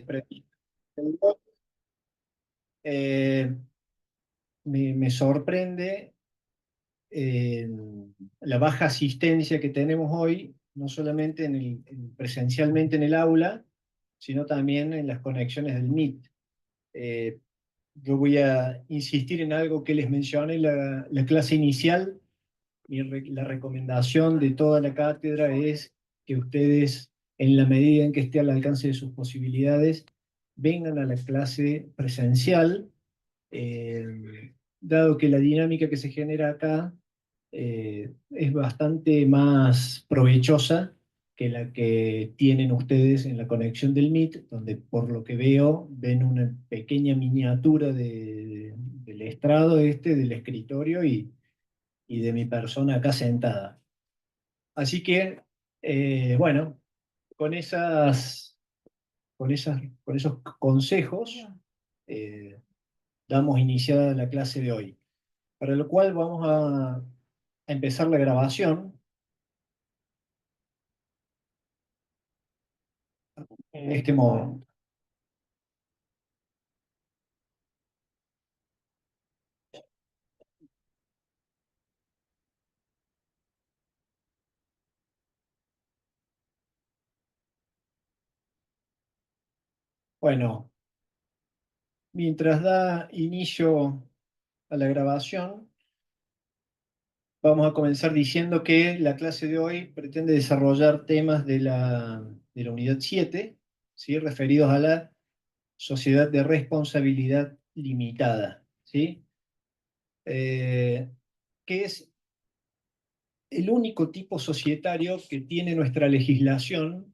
previstas. Eh, me sorprende eh, la baja asistencia que tenemos hoy, no solamente presencialmente en el aula, sino también en las conexiones del Meet. Eh, yo voy a insistir en algo que les mencioné en la clase inicial. La recomendación de toda la cátedra es que ustedes, en la medida en que esté al alcance de sus posibilidades, vengan a la clase presencial, dado que la dinámica que se genera acá es bastante más provechosa que la que tienen ustedes en la conexión del Meet, donde por lo que veo ven una pequeña miniatura del estrado del escritorio y de mi persona acá sentada. Así que, bueno, con con esos consejos, eh, damos iniciada la clase de hoy, para lo cual vamos a empezar la grabación en este modo. Bueno, mientras da inicio a la grabación, vamos a comenzar diciendo que la clase de hoy pretende desarrollar temas de la unidad 7, ¿sí? Referidos a la sociedad de responsabilidad limitada, ¿sí? Que es el único tipo societario que tiene nuestra legislación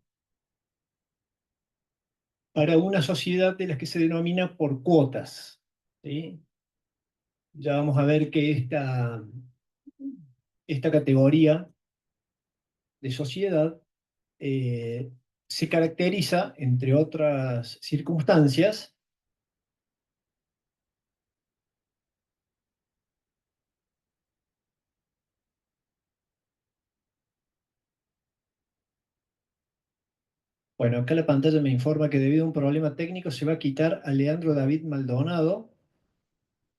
para una sociedad de las que se denomina por cuotas, ¿sí? Ya vamos a ver que esta categoría de sociedad eh, se caracteriza, entre otras circunstancias, bueno, acá la pantalla me informa que debido a un problema técnico se va a quitar a Leandro David Maldonado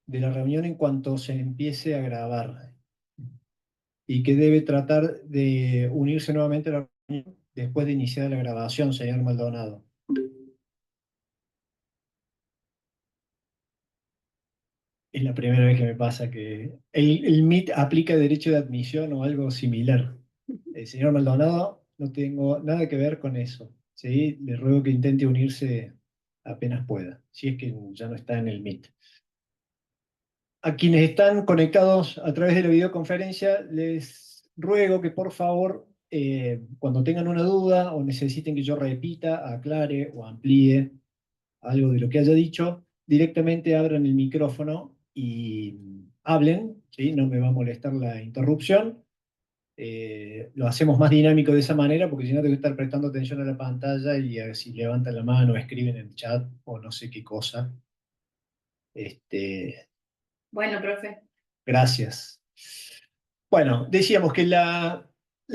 de la reunión en cuanto se empiece a grabar y que debe tratar de unirse nuevamente a la reunión después de iniciar la grabación, señor Maldonado. Es la primera vez que me pasa que el MIT aplica derecho de admisión o algo similar. Señor Maldonado, no tengo nada que ver con eso, ¿sí? Le ruego que intente unirse apenas pueda, si es que ya no está en el MIT. A quienes están conectados a través de la videoconferencia, les ruego que por favor, cuando tengan una duda o necesiten que yo repita, aclare o amplíe algo de lo que haya dicho, directamente abran el micrófono y hablen, ¿sí? No me va a molestar la interrupción. Lo hacemos más dinámico de esa manera, porque si no tengo que estar prestando atención a la pantalla y a ver si levantan la mano, escriben en el chat o no sé qué cosa. Este, Bueno, profe. Gracias. Bueno, decíamos que la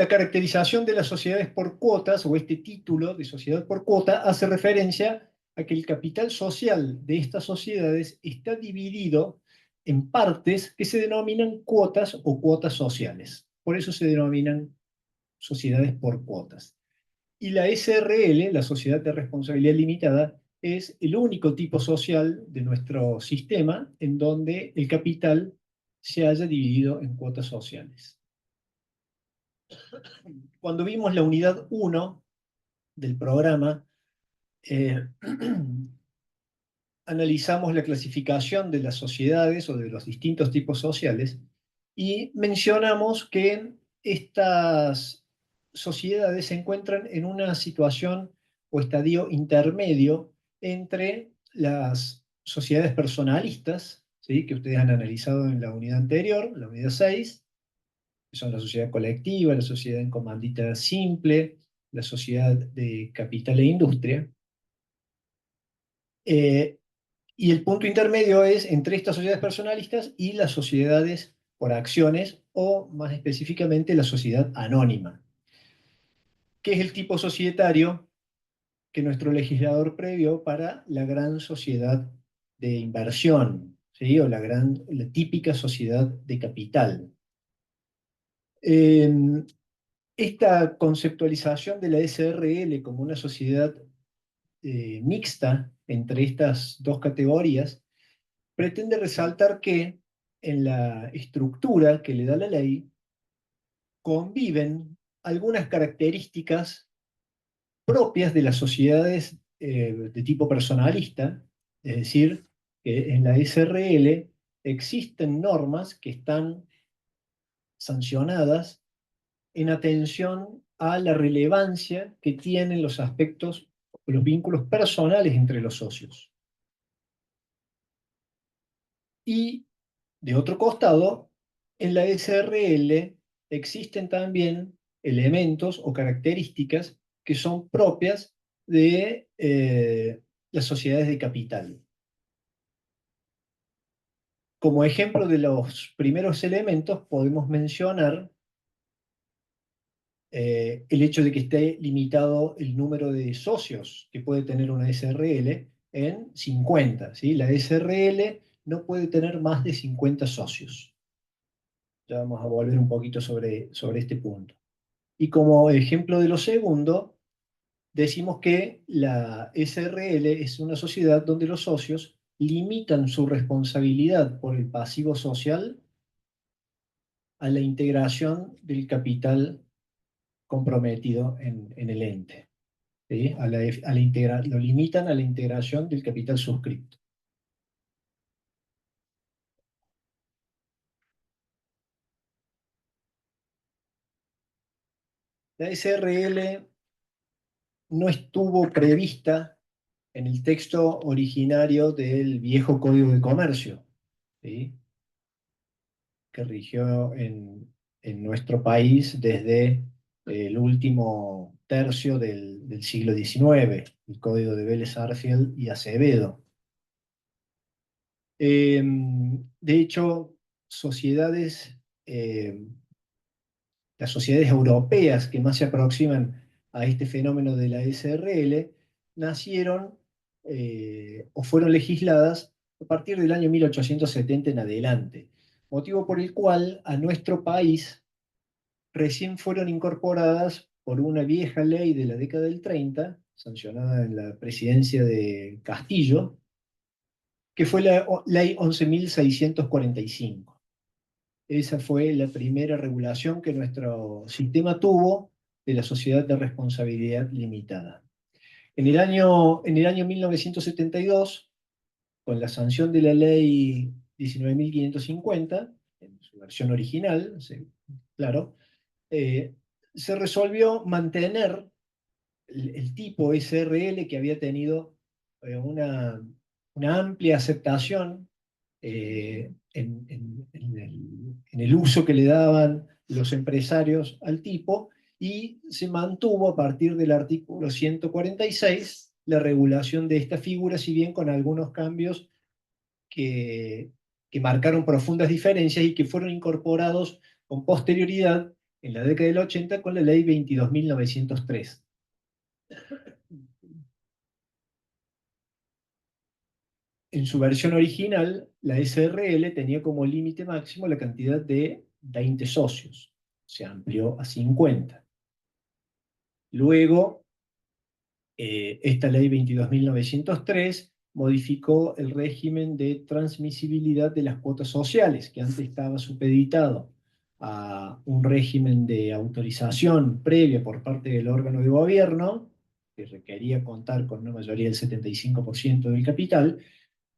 caracterización de las sociedades por cuotas, o este título de sociedad por cuota, hace referencia a que el capital social de estas sociedades está dividido en partes que se denominan cuotas o cuotas sociales. Por eso se denominan sociedades por cuotas. Y la SRL, la Sociedad de Responsabilidad Limitada, es el único tipo social de nuestro sistema en donde el capital se haya dividido en cuotas sociales. Cuando vimos la unidad 1 del programa, eh, analizamos la clasificación de las sociedades o de los distintos tipos sociales y mencionamos que estas sociedades se encuentran en una situación o estadio intermedio entre las sociedades personalistas, ¿sí? Que ustedes han analizado en la unidad anterior, la unidad 6, que son la sociedad colectiva, la sociedad en comandita simple, la sociedad de capital e industria. Eh, Y el punto intermedio es entre estas sociedades personalistas y las sociedades por acciones o, más específicamente, la sociedad anónima. ¿Qué es el tipo societario que nuestro legislador previó para la gran sociedad de inversión, ¿sí? O la típica sociedad de capital. Eh, Esta conceptualización de la SRL como una sociedad mixta entre estas dos categorías pretende resaltar que en la estructura que le da la ley conviven algunas características propias de las sociedades de tipo personalista, es decir, que en la SRL existen normas que están sancionadas en atención a la relevancia que tienen los aspectos, los vínculos personales entre los socios. Y de otro costado, en la SRL existen también elementos o características que son propias de las sociedades de capital. Como ejemplo de los primeros elementos podemos mencionar el hecho de que esté limitado el número de socios que puede tener una SRL en 50, ¿sí? La SRL no puede tener más de 50 socios. Ya vamos a volver un poquito sobre este punto. Y como ejemplo de lo segundo, decimos que la SRL es una sociedad donde los socios limitan su responsabilidad por el pasivo social a la integración del capital comprometido en el ente. ¿Sí? Lo limitan a la integración del capital suscripto. La SRL no estuvo prevista en el texto originario del viejo Código de Comercio, ¿sí? Que rigió en nuestro país desde el último tercio del siglo XIX, el Código de Vélez Sarsfield y Acevedo. De hecho, sociedades las sociedades europeas que más se aproximan a este fenómeno de la SRL nacieron o fueron legisladas a partir del año 1870 en adelante, motivo por el cual a nuestro país recién fueron incorporadas por una vieja ley de la década del 30, sancionada en la presidencia de Castillo, que fue la ley 11.645. Esa fue la primera regulación que nuestro sistema tuvo de la sociedad de responsabilidad limitada. En el año 1972, con la sanción de la ley 19.550, en su versión original, claro, eh, se resolvió mantener el tipo SRL que había tenido una amplia aceptación en el uso que le daban los empresarios al tipo y se mantuvo a partir del artículo 146 la regulación de esta figura, si bien con algunos cambios que, que marcaron profundas diferencias y que fueron incorporados con posterioridad en la década del 80 con la ley 22.903. En su versión original, la SRL tenía como límite máximo la cantidad de 20 socios. Se amplió a 50. Luego, esta ley 22.903 modificó el régimen de transmisibilidad de las cuotas sociales, que antes estaba supeditado a un régimen de autorización previa por parte del órgano de gobierno, que requería contar con una mayoría del 75% del capital,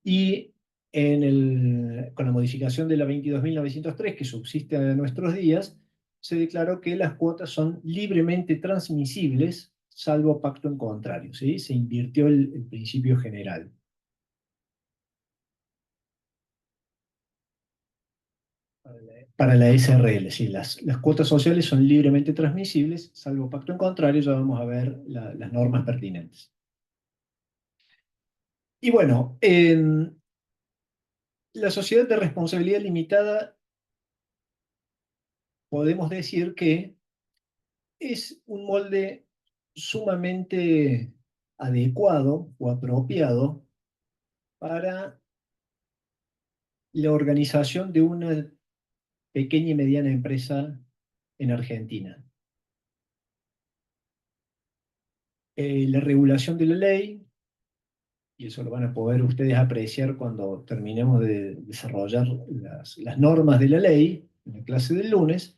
y con la modificación de la 22.903, que subsiste a nuestros días, se declaró que las cuotas son libremente transmisibles, salvo pacto en contrario, ¿sí? Se invirtió el principio general. Para la SRL, sí, las cuotas sociales son libremente transmisibles, salvo pacto en contrario, ya vamos a ver las normas pertinentes. Y bueno, la sociedad de responsabilidad limitada podemos decir que es un molde sumamente adecuado o apropiado para la organización de una pequeña y mediana empresa en Argentina. La regulación de la ley, y eso lo van a poder ustedes apreciar cuando terminemos de desarrollar las normas de la ley en la clase del lunes.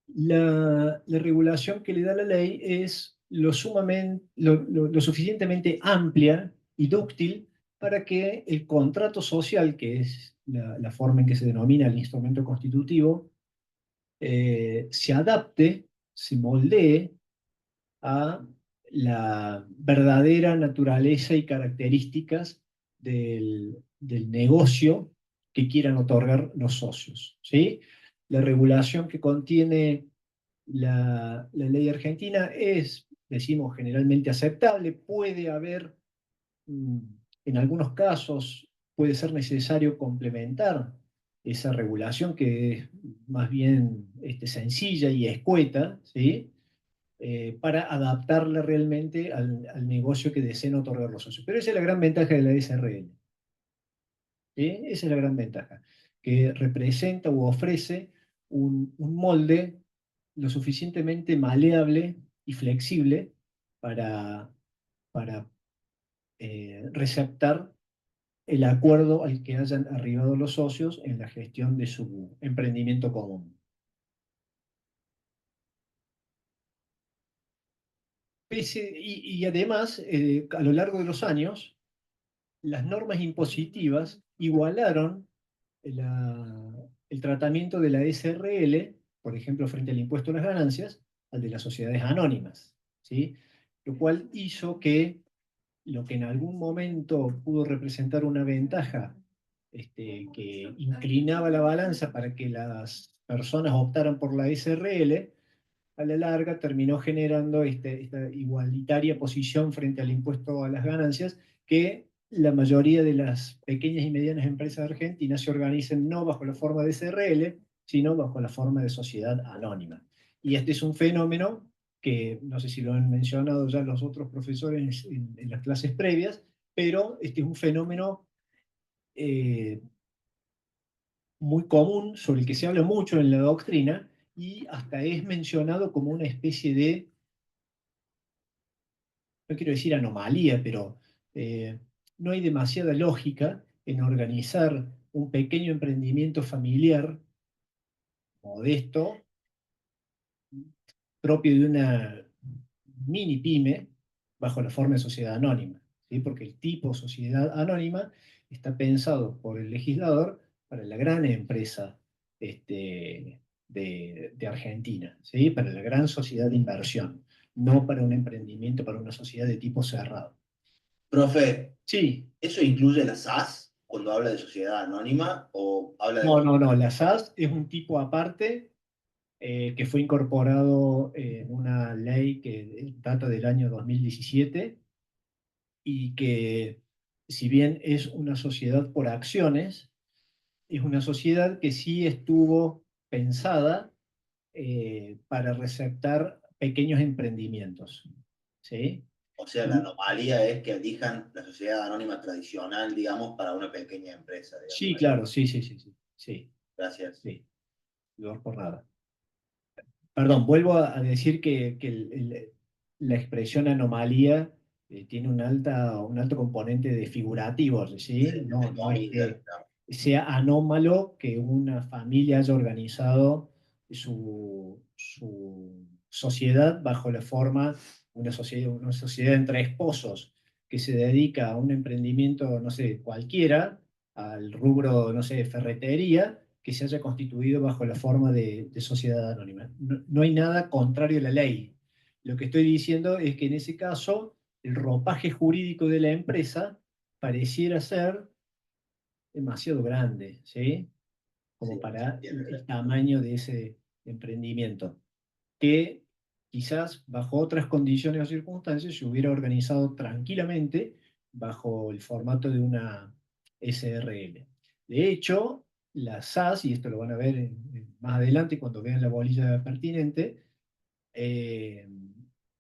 La regulación que le da la ley es lo suficientemente amplia y dúctil para que el contrato social, que es la forma en que se denomina el instrumento constitutivo, se adapte, se moldee a la verdadera naturaleza y características del negocio que quieran otorgar los socios, ¿sí? La regulación que contiene la ley argentina es, decimos, generalmente aceptable. Puede haber, mm, en algunos casos, puede ser necesario complementar esa regulación que es más bien sencilla y escueta, ¿sí? Para adaptarla realmente al negocio que deseen otorgar los socios. Pero esa es la gran ventaja de la SRL. ¿Sí? Esa es la gran ventaja, que representa u ofrece un molde lo suficientemente maleable y flexible para, para receptar el acuerdo al que hayan arribado los socios en la gestión de su emprendimiento común. Y además, a lo largo de los años, las normas impositivas igualaron el tratamiento de la SRL, por ejemplo, frente al impuesto a las ganancias, al de las sociedades anónimas, ¿sí? Lo cual hizo que lo que en algún momento pudo representar una ventaja, que inclinaba la balanza para que las personas optaran por la SRL, a la larga terminó generando esta igualitaria posición frente al impuesto a las ganancias, que la mayoría de las pequeñas y medianas empresas argentinas se organizan no bajo la forma de SRL, sino bajo la forma de sociedad anónima. Y este es un fenómeno que no sé si lo han mencionado ya los otros profesores en las clases previas, pero este es un fenómeno eh, muy común, sobre el que se habla mucho en la doctrina, y hasta es mencionado como una especie de, no quiero decir anomalía, pero no hay demasiada lógica en organizar un pequeño emprendimiento familiar modesto, propio de una mini pyme, bajo la forma de sociedad anónima, ¿sí? Porque el tipo sociedad anónima está pensado por el legislador para la gran empresa de Argentina, ¿sí? Para la gran sociedad de inversión, no para un emprendimiento, para una sociedad de tipo cerrado. Profe, Sí, ¿eso incluye las SAS cuando habla de sociedad anónima o habla de no, cualquier? la SAS es un tipo aparte, que fue incorporado en una ley que data del año 2017 y que, si bien es una sociedad por acciones, es una sociedad que sí estuvo pensada para receptar pequeños emprendimientos. ¿Sí? O sea, la anomalía es que elijan la sociedad anónima tradicional, digamos, para una pequeña empresa, digamos. Sí, claro, sí, sí, sí, sí, sí, Gracias. sí, no por nada. Perdón, vuelvo a decir que la expresión anomalía tiene un alto componente de figurativo, ¿sí? Sí, entre No es comillas, que digamos. sea anómalo que una familia haya organizado su sociedad bajo la forma, una sociedad entre esposos que se dedica a un emprendimiento, no sé, cualquiera, al rubro, no sé, ferretería, que se haya constituido bajo la forma de sociedad anónima. No hay nada contrario a la ley. Lo que estoy diciendo es que en ese caso el ropaje jurídico de la empresa pareciera ser demasiado grande, ¿sí? Como Sí, se para entiende. el tamaño de ese emprendimiento, que quizás bajo otras condiciones o circunstancias se hubiera organizado tranquilamente bajo el formato de una SRL. De hecho, la SAS, y esto lo van a ver más adelante cuando vean la bolilla pertinente, eh,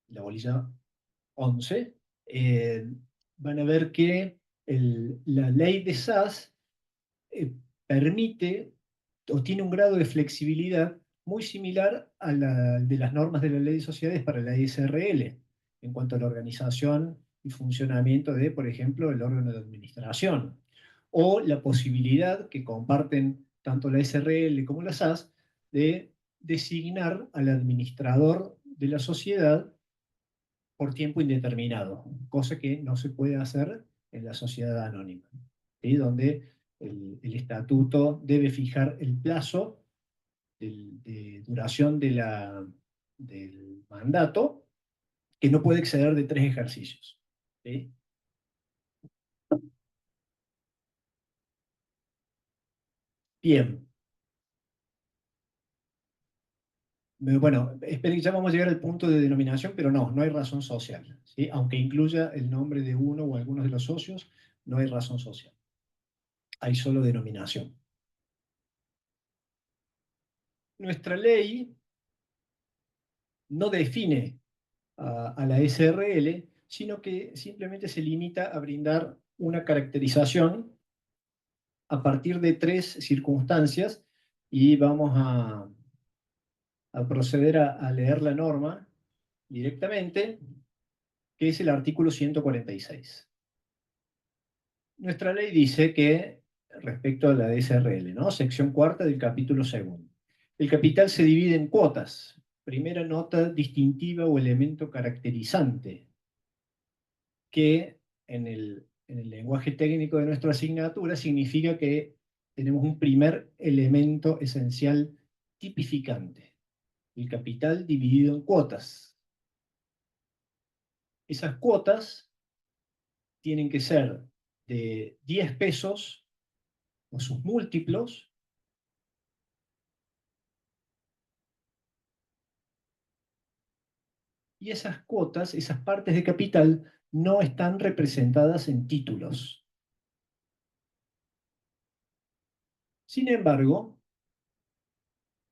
la bolilla 11, eh, van a ver que la ley de SAS eh, permite o tiene un grado de flexibilidad muy similar a la de las normas de la ley de sociedades para la SRL, en cuanto a la organización y funcionamiento de, por ejemplo, el órgano de administración, o la posibilidad que comparten tanto la SRL como la SAS de designar al administrador de la sociedad por tiempo indeterminado, cosa que no se puede hacer en la sociedad anónima, ¿sí? Donde el estatuto debe fijar el plazo de duración del mandato, que no puede exceder de 3 ejercicios. ¿Sí? Bien. Bueno, esperen, ya vamos a llegar al punto de denominación, pero no, no hay razón social. ¿Sí? Aunque incluya el nombre de uno o algunos de los socios, no hay razón social. Hay solo denominación. Nuestra ley no define a la SRL, sino que simplemente se limita a brindar una caracterización a partir de 3 circunstancias y vamos a proceder a leer la norma directamente, que es el artículo 146. Nuestra ley dice que, respecto a la SRL, ¿no? Sección cuarta del capítulo segundo, el capital se divide en cuotas. Primera nota distintiva o elemento caracterizante, que en el lenguaje técnico de nuestra asignatura significa que tenemos un primer elemento esencial tipificante, el capital dividido en cuotas. Esas cuotas tienen que ser de 10 pesos o sus múltiplos, y esas cuotas, esas partes de capital, no están representadas en títulos. Sin embargo,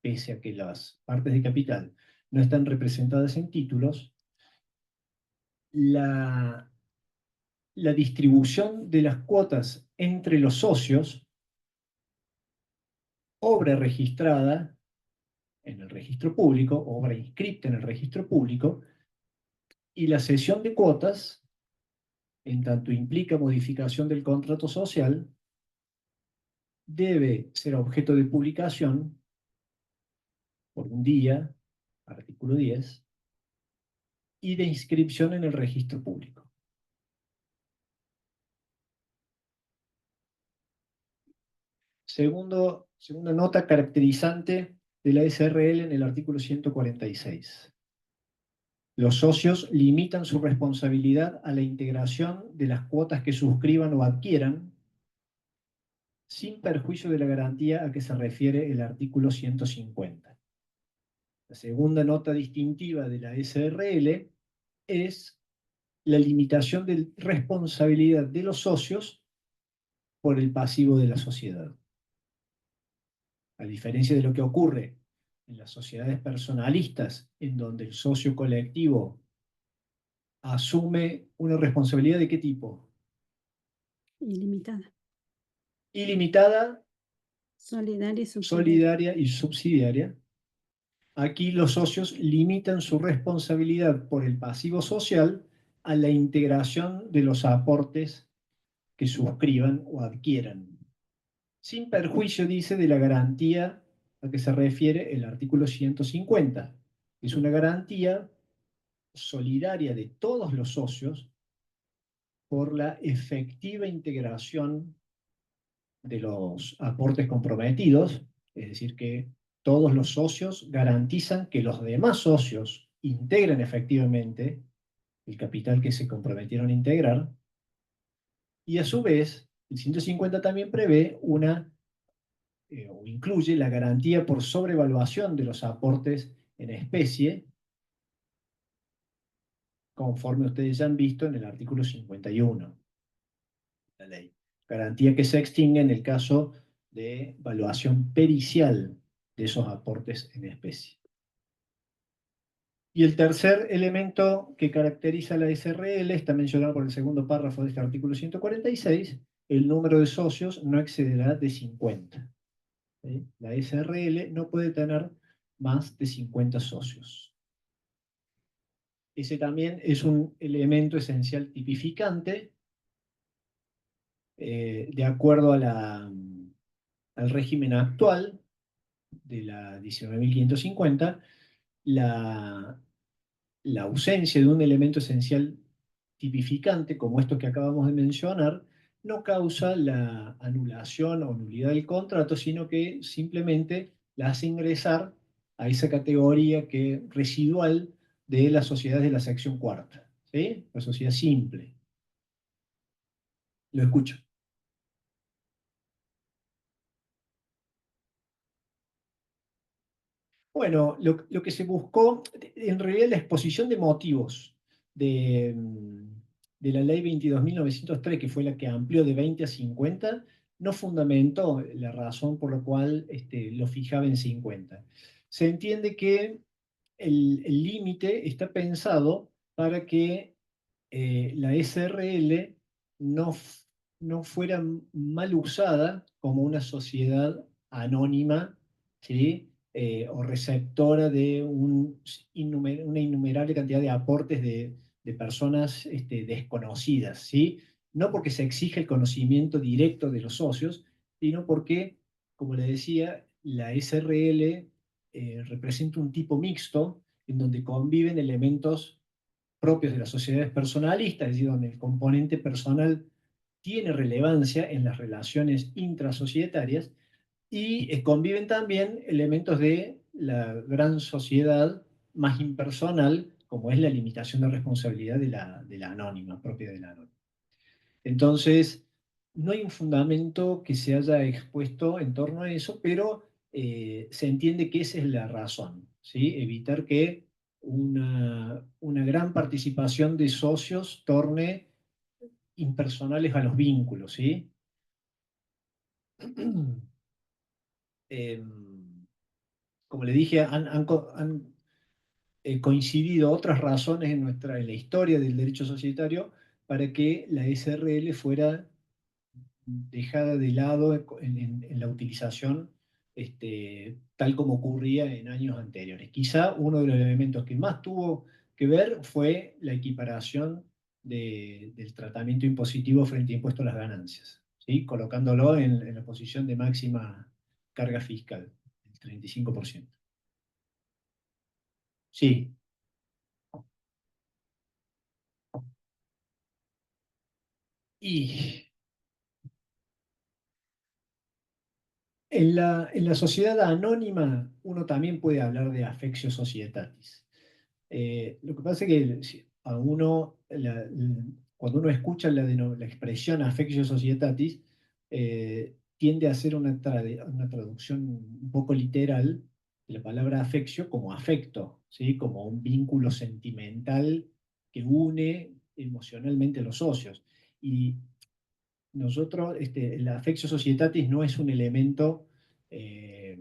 pese a que las partes de capital no están representadas en títulos, la, la distribución de las cuotas entre los socios, obra registrada en el registro público, obra inscripta en el registro público, y la cesión de cuotas, en tanto implica modificación del contrato social, debe ser objeto de publicación por un día, artículo 10, y de inscripción en el registro público. Segunda nota caracterizante de la SRL en el artículo 146. Los socios limitan su responsabilidad a la integración de las cuotas que suscriban o adquieran, sin perjuicio de la garantía a que se refiere el artículo 150. La segunda nota distintiva de la SRL es la limitación de responsabilidad de los socios por el pasivo de la sociedad. A diferencia de lo que ocurre en las sociedades personalistas, en donde el socio colectivo asume una responsabilidad ¿de qué tipo? Ilimitada. Ilimitada, Solidaria y subsidiaria. solidaria y subsidiaria. Aquí los socios limitan su responsabilidad por el pasivo social a la integración de los aportes que suscriban o adquieran, sin perjuicio, dice, de la garantía a que se refiere el artículo 150. Es una garantía solidaria de todos los socios por la efectiva integración de los aportes comprometidos, es decir, que todos los socios garantizan que los demás socios integren efectivamente el capital que se comprometieron a integrar, y a su vez, el 150 también prevé o incluye la garantía por sobrevaluación de los aportes en especie, conforme ustedes ya han visto en el artículo 51 de la ley. Garantía que se extingue en el caso de valuación pericial de esos aportes en especie. Y el tercer elemento que caracteriza la SRL está mencionado por el segundo párrafo de este artículo 146, el número de socios no excederá de 50. ¿Sí? La SRL no puede tener más de 50 socios. Ese también es un elemento esencial tipificante de acuerdo al régimen actual de la 19.550, la ausencia de un elemento esencial tipificante, como esto que acabamos de mencionar, no causa la anulación o nulidad del contrato, sino que simplemente la hace ingresar a esa categoría residual de las sociedades de la sección cuarta, ¿sí? La sociedad simple. Lo escucho. Bueno, lo que se buscó, en realidad la exposición de motivos de la ley 22.903, que fue la que amplió de 20 a 50, no fundamentó la razón por la cual lo fijaba en 50. Se entiende que el límite está pensado para que la SRL no fuera mal usada como una sociedad anónima, ¿sí? O receptora de una innumerable cantidad de aportes de personas desconocidas, ¿sí? No porque se exige el conocimiento directo de los socios, sino porque, como le decía, la SRL representa un tipo mixto en donde conviven elementos propios de las sociedades personalistas, es decir, donde el componente personal tiene relevancia en las relaciones intrasocietarias, y conviven también elementos de la gran sociedad más impersonal, como es la limitación de responsabilidad de la anónima, propia de la anónima. Entonces, no hay un fundamento que se haya expuesto en torno a eso, pero se entiende que esa es la razón, ¿sí? Evitar que una gran participación de socios torne impersonales a los vínculos, ¿sí? Como le dije, han coincidido otras razones en la historia del derecho societario para que la SRL fuera dejada de lado en la utilización, tal como ocurría en años anteriores. Quizá uno de los elementos que más tuvo que ver fue la equiparación del tratamiento impositivo frente a impuesto a las ganancias, ¿sí? Colocándolo en la posición de máxima carga fiscal, el 35%. Sí. Y en la sociedad anónima uno también puede hablar de affectio societatis. Lo que pasa es que a uno, cuando uno escucha la expresión affectio societatis, tiende a hacer una traducción un poco literal de la palabra affectio como afecto, ¿sí? Como un vínculo sentimental que une emocionalmente a los socios. Y nosotros, el affectio societatis no es un elemento eh,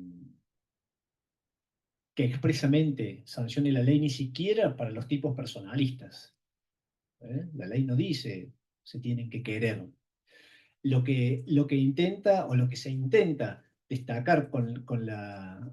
que expresamente sancione la ley, ni siquiera para los tipos personalistas. La ley no dice se tienen que querer. Lo que intenta o lo que se intenta destacar con la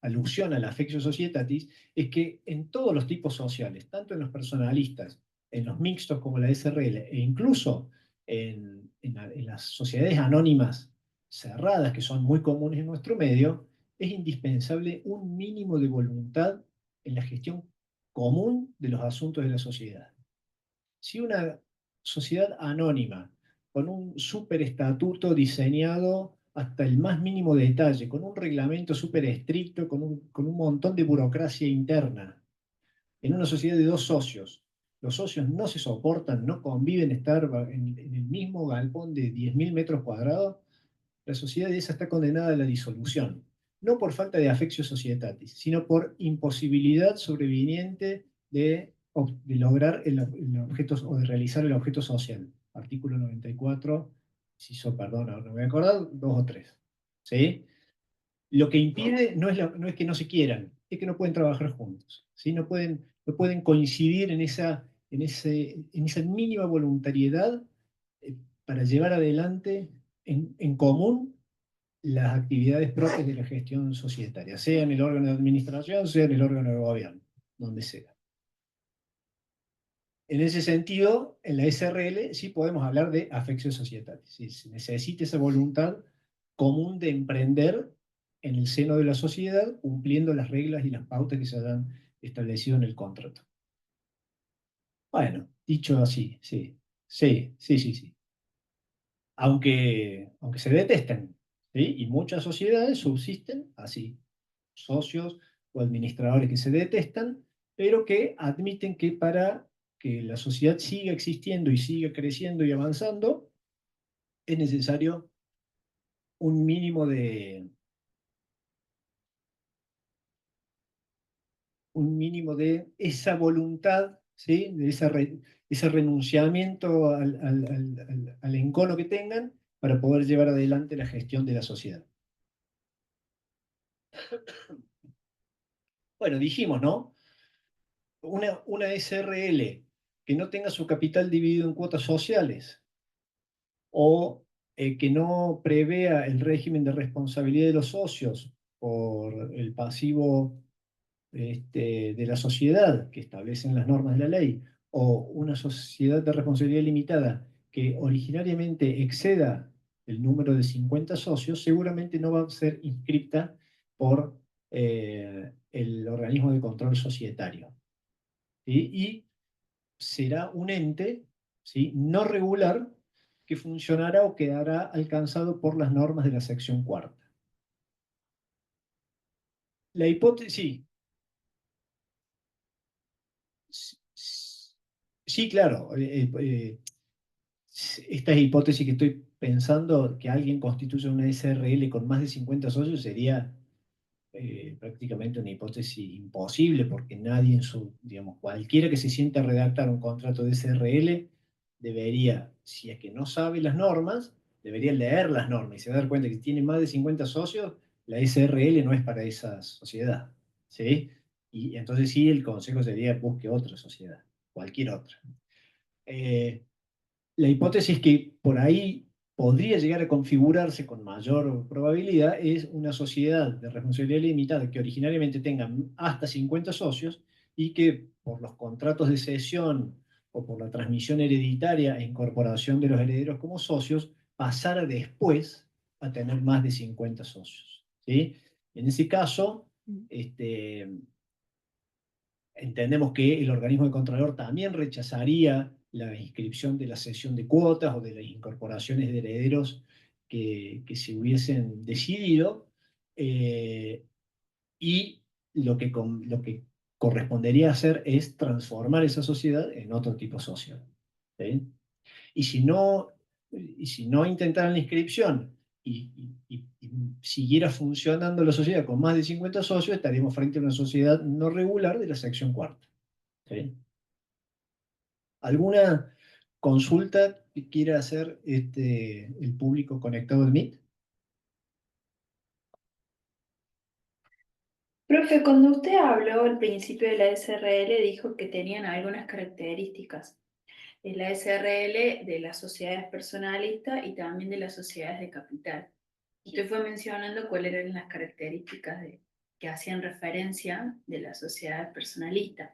alusión a la affectio societatis es que en todos los tipos sociales, tanto en los personalistas, en los mixtos como la SRL, e incluso en las sociedades anónimas cerradas, que son muy comunes en nuestro medio, es indispensable un mínimo de voluntad en la gestión común de los asuntos de la sociedad. Si una sociedad anónima, con un superestatuto diseñado hasta el más mínimo detalle, con un reglamento súper estricto, con un montón de burocracia interna, en una sociedad de dos socios, los socios no se soportan, no conviven estar en el mismo galpón de 10.000 metros cuadrados, la sociedad esa está condenada a la disolución, no por falta de affectio societatis, sino por imposibilidad sobreviniente de lograr el objeto o de realizar el objeto social. Artículo 94, perdón, ahora no me voy a acordar, 2 o 3. ¿Sí? Lo que impide no es que no se quieran, es que no pueden trabajar juntos. ¿sí? No pueden coincidir en esa mínima voluntariedad para llevar adelante en común las actividades propias de la gestión societaria, sea en el órgano de administración, sea en el órgano de gobierno, donde sea. En ese sentido, en la SRL sí podemos hablar de afección societaria. Si se necesita esa voluntad común de emprender en el seno de la sociedad, cumpliendo las reglas y las pautas que se hayan establecido en el contrato. Bueno, dicho así, sí. Sí, sí, sí, sí. Aunque se detesten, ¿sí? Y muchas sociedades subsisten así. Socios o administradores que se detestan, pero que admiten que para que la sociedad siga existiendo y siga creciendo y avanzando, es necesario un mínimo de esa voluntad, ¿sí? De ese renunciamiento al encono que tengan para poder llevar adelante la gestión de la sociedad. Bueno, dijimos, ¿no? Una SRL que no tenga su capital dividido en cuotas sociales o que no prevea el régimen de responsabilidad de los socios por el pasivo de la sociedad que establecen las normas de la ley, o una sociedad de responsabilidad limitada que originariamente exceda el número de 50 socios, seguramente no va a ser inscripta por el organismo de control societario. ¿Sí? Y será un ente, ¿sí?, no regular que funcionará o quedará alcanzado por las normas de la sección cuarta. La hipótesis, sí, claro. Esta hipótesis que estoy pensando, que alguien constituya una SRL con más de 50 socios, sería prácticamente una hipótesis imposible, porque nadie digamos, cualquiera que se sienta a redactar un contrato de SRL debería, si es que no sabe las normas, debería leer las normas y se va a dar cuenta que si tiene más de 50 socios, la SRL no es para esa sociedad, ¿sí? Y entonces sí, el consejo sería busque otra sociedad, cualquier otra. La hipótesis que por ahí podría llegar a configurarse con mayor probabilidad es una sociedad de responsabilidad limitada que originariamente tenga hasta 50 socios y que por los contratos de cesión o por la transmisión hereditaria e incorporación de los herederos como socios, pasara después a tener más de 50 socios, ¿sí? En ese caso, entendemos que el organismo de contralor también rechazaría la inscripción de la cesión de cuotas o de las incorporaciones de herederos que se hubiesen decidido, y lo que correspondería hacer es transformar esa sociedad en otro tipo social, ¿sí? Y si no intentaran la inscripción y siguiera funcionando la sociedad con más de 50 socios, estaríamos frente a una sociedad no regular de la sección cuarta, ¿sí? ¿Alguna consulta que quiera hacer el público conectado al Meet? Profe, cuando usted habló al principio de la SRL, dijo que tenían algunas características. La SRL de las sociedades personalistas y también de las sociedades de capital. Usted fue mencionando cuáles eran las características que hacían referencia de las sociedades personalistas,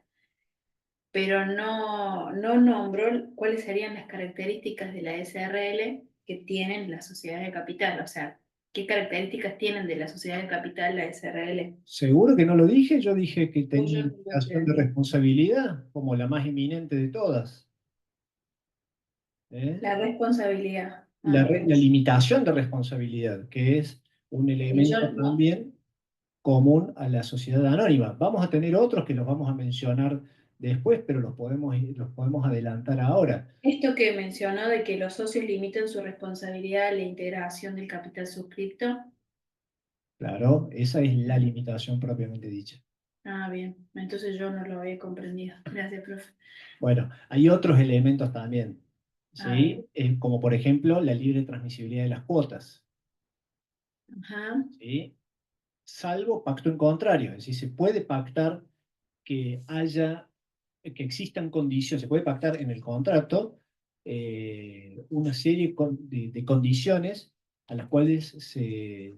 pero no nombró cuáles serían las características de la SRL que tienen las sociedades de capital, o sea, qué características tienen de la sociedad de capital la SRL. Seguro que no lo dije, yo dije que Pues tenía yo una no lo limitación de entendí. responsabilidad como la más eminente de todas. ¿Eh? La responsabilidad. La limitación de responsabilidad, que es un Y yo elemento no. también común a la sociedad anónima. Vamos a tener otros que los vamos a mencionar después, pero los podemos adelantar ahora. Esto que mencionó de que los socios limitan su responsabilidad a la integración del capital suscripto. Claro, esa es la limitación propiamente dicha. Ah, bien. Entonces yo no lo había comprendido. Gracias, profe. Bueno, hay otros elementos también, A ver. ¿sí? Como por ejemplo la libre transmisibilidad de las cuotas, Ajá. ¿sí? Salvo pacto en contrario, es decir, se puede pactar que existan condiciones, se puede pactar en el contrato una serie de condiciones a las cuales se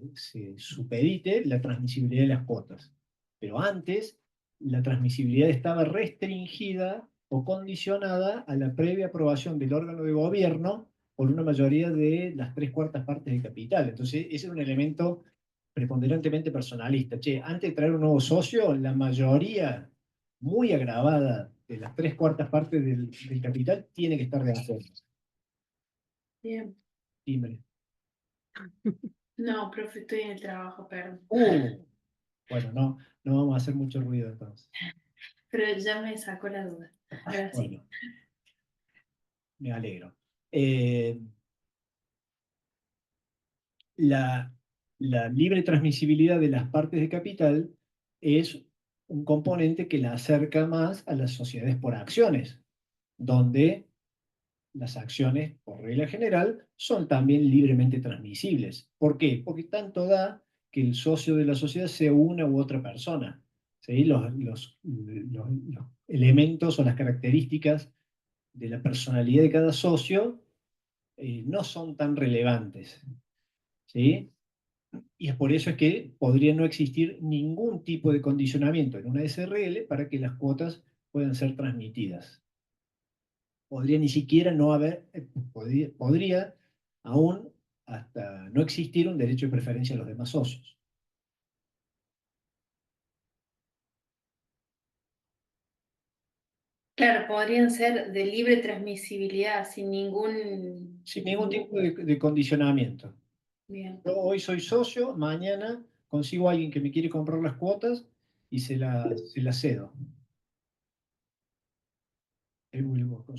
supedite la transmisibilidad de las cuotas. Pero antes, la transmisibilidad estaba restringida o condicionada a la previa aprobación del órgano de gobierno por una mayoría de las 3/4 partes de capital. Entonces, ese era un elemento preponderantemente personalista. Che, antes de traer un nuevo socio, la mayoría muy agravada de las 3/4 partes del capital tiene que estar de acuerdo. Bien. Timbre. No, profe, estoy en el trabajo, perdón. Bueno, no vamos a hacer mucho ruido entonces. Pero ya me sacó la duda. Ahora sí. Bueno, me alegro. La libre transmisibilidad de las partes de capital es un componente que la acerca más a las sociedades por acciones, donde las acciones, por regla general, son también libremente transmisibles. ¿Por qué? Porque tanto da que el socio de la sociedad sea una u otra persona. ¿Sí? Los elementos o las características de la personalidad de cada socio no son tan relevantes. ¿Sí? Y es por eso es que podría no existir ningún tipo de condicionamiento en una SRL para que las cuotas puedan ser transmitidas. Podría ni siquiera no haber, podría aún hasta no existir un derecho de preferencia a los demás socios. Claro, podrían ser de libre transmisibilidad, sin ningún... Sin ningún tipo de condicionamiento. Bien. Yo hoy soy socio, mañana consigo a alguien que me quiere comprar las cuotas y se las cedo. Ahí vuelvo con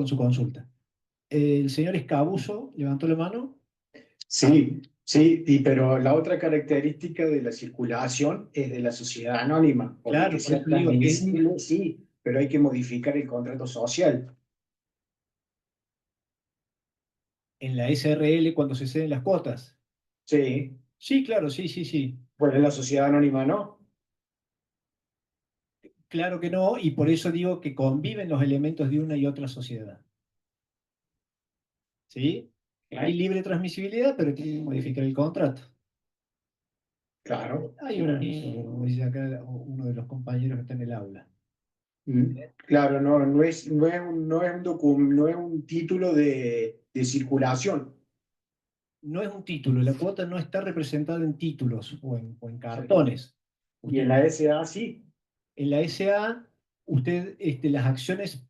su consulta. El señor Escabuso levantó la mano. Sí, sí, pero la otra característica de la circulación es de la sociedad anónima, porque Claro, que por sea eso digo que transmisible, sí, pero hay que modificar el contrato social. en la SRL cuando se ceden las cuotas. Sí, Sí, claro, sí. pues en la sociedad anónima no. Claro que no, y por eso digo que conviven los elementos de una y otra sociedad. ¿Sí? Hay libre transmisibilidad, pero tiene que modificar el contrato. Claro. Hay un anillo, como dice acá uno de los compañeros que está en el aula. Claro, no es un título de circulación. No es un título, la cuota no está representada en títulos o en cartones. Y en la SA sí. En la SA, las acciones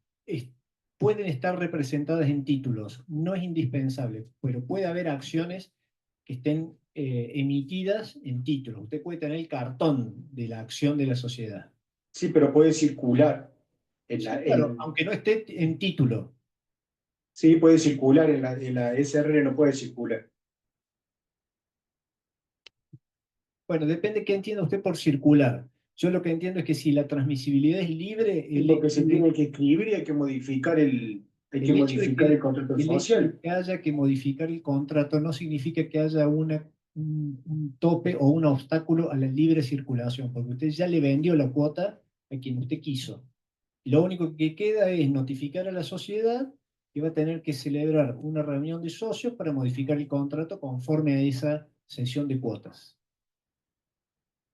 pueden estar representadas en títulos. No es indispensable, pero puede haber acciones que estén emitidas en títulos. Usted puede tener el cartón de la acción de la sociedad. Sí, pero puede circular. Sí, claro, aunque no esté en título. Sí, puede circular, en la SR no puede circular. Bueno, depende qué entienda usted por circular. Yo lo que entiendo es que si la transmisibilidad es libre, Sí, porque se tiene que escribir y hay que modificar el contrato el hecho de social. que haya que modificar el contrato no significa que haya un tope o un obstáculo a la libre circulación, porque usted ya le vendió la cuota a quien usted quiso. Lo único que queda es notificar a la sociedad que va a tener que celebrar una reunión de socios para modificar el contrato conforme a esa sesión de cuotas.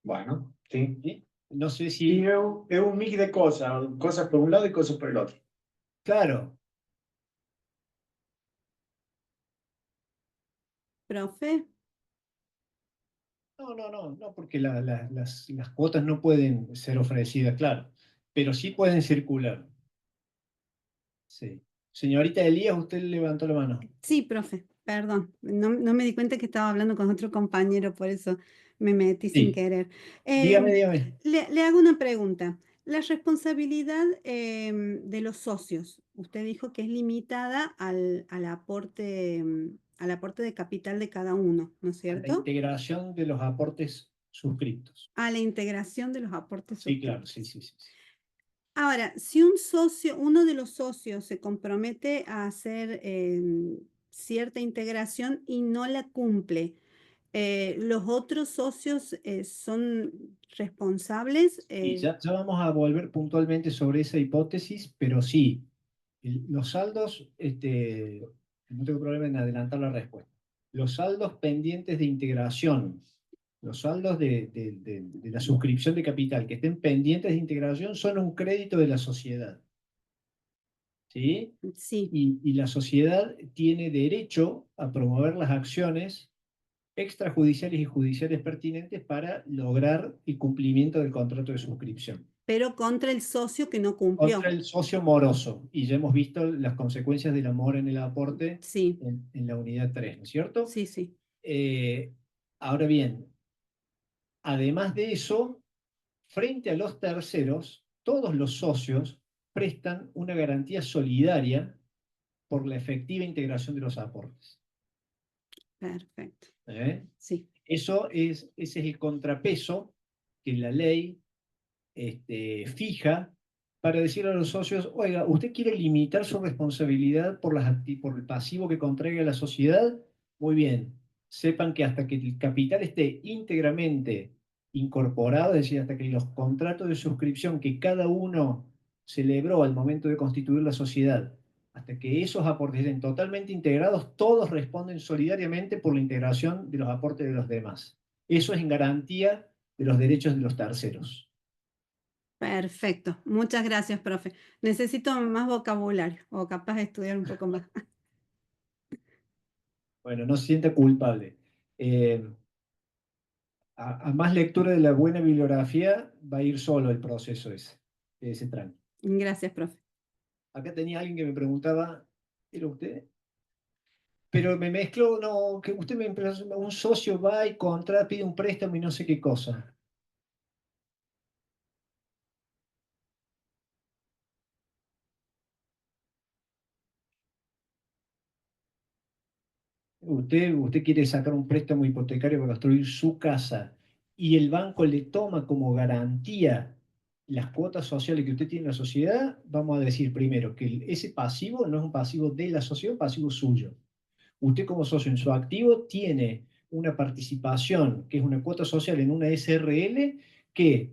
Bueno, sí. ¿Sí? No sé Y si... es un mix de cosas por un lado y cosas por el otro. Claro. Profe, No, porque las cuotas no pueden ser ofrecidas, claro, pero sí pueden circular. Sí. Señorita Elías, usted levantó la mano. sí, profe, perdón, no me di cuenta que estaba hablando con otro compañero, por eso me metí sin Sí. querer. Dígame. Le hago una pregunta. La responsabilidad de los socios, usted dijo que es limitada al aporte de capital de cada uno, ¿no es A la cierto? integración de los aportes suscriptos. A la integración de los aportes Sí, claro, suscriptos. sí. Ahora, si uno de los socios se compromete a hacer cierta integración y no la cumple, ¿Los otros socios son responsables? Y ya vamos a volver puntualmente sobre esa hipótesis, pero sí, los saldos, no tengo problema en adelantar la respuesta. Los saldos pendientes de integración, los saldos de la suscripción de capital que estén pendientes de integración son un crédito de la sociedad. ¿Sí? Sí, Y la sociedad tiene derecho a promover las acciones extrajudiciales y judiciales pertinentes para lograr el cumplimiento del contrato de suscripción. pero contra el socio que no cumplió. Contra el socio moroso, y ya hemos visto las consecuencias de la mora en el aporte Sí, en la unidad 3, ¿no es cierto? sí, sí. Ahora bien, además de eso, frente a los terceros, todos los socios prestan una garantía solidaria por la efectiva integración de los aportes. Perfecto. ¿Eh? Sí, Ese es el contrapeso que la ley fija para decirle a los socios, oiga, ¿usted quiere limitar su responsabilidad por el pasivo que contraiga la sociedad? Muy bien, sepan que hasta que el capital esté íntegramente incorporado, es decir, hasta que los contratos de suscripción que cada uno celebró al momento de constituir la sociedad, hasta que esos aportes estén totalmente integrados, todos responden solidariamente por la integración de los aportes de los demás. Eso es en garantía de los derechos de los terceros. perfecto. Muchas gracias, profe. Necesito más vocabulario o capaz de estudiar un poco más. Bueno, no se sienta culpable. A más lectura de la buena bibliografía va a ir solo el proceso ese trámite. Gracias, profe. Acá tenía alguien que me preguntaba, ¿era usted? Pero me mezcló, no, que usted un socio va y pide un préstamo y no sé qué cosa. Usted quiere sacar un préstamo hipotecario para construir su casa y el banco le toma como garantía las cuotas sociales que usted tiene en la sociedad, vamos a decir primero que ese pasivo no es un pasivo de la sociedad, es un pasivo suyo. Usted como socio en su activo tiene una participación, que es una cuota social en una SRL, que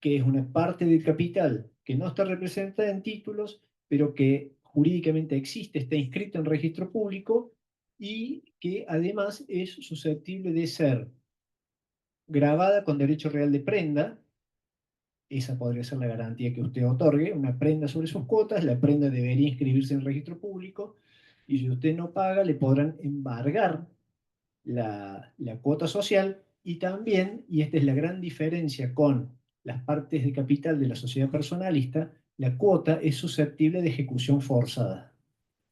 es una parte del capital que no está representada en títulos, pero que jurídicamente existe, está inscrito en registro público y que además es susceptible de ser grabada con derecho real de prenda. Esa podría ser la garantía que usted otorgue, una prenda sobre sus cuotas. La prenda debería inscribirse en el registro público y si usted no paga, le podrán embargar la cuota social y también, y esta es la gran diferencia con las partes de capital de la sociedad personalista, la cuota es susceptible de ejecución forzada.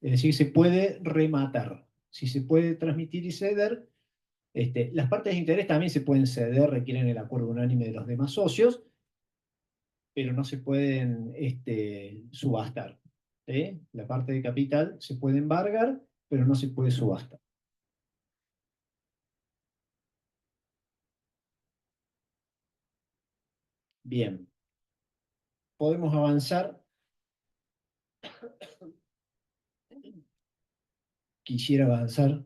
Es decir, se puede rematar. Si se puede transmitir y ceder, las partes de interés también se pueden ceder, requieren el acuerdo unánime de los demás socios, pero no se pueden subastar. ¿Sí? La parte de capital se puede embargar, pero no se puede subastar. Bien. Podemos avanzar. Quisiera avanzar.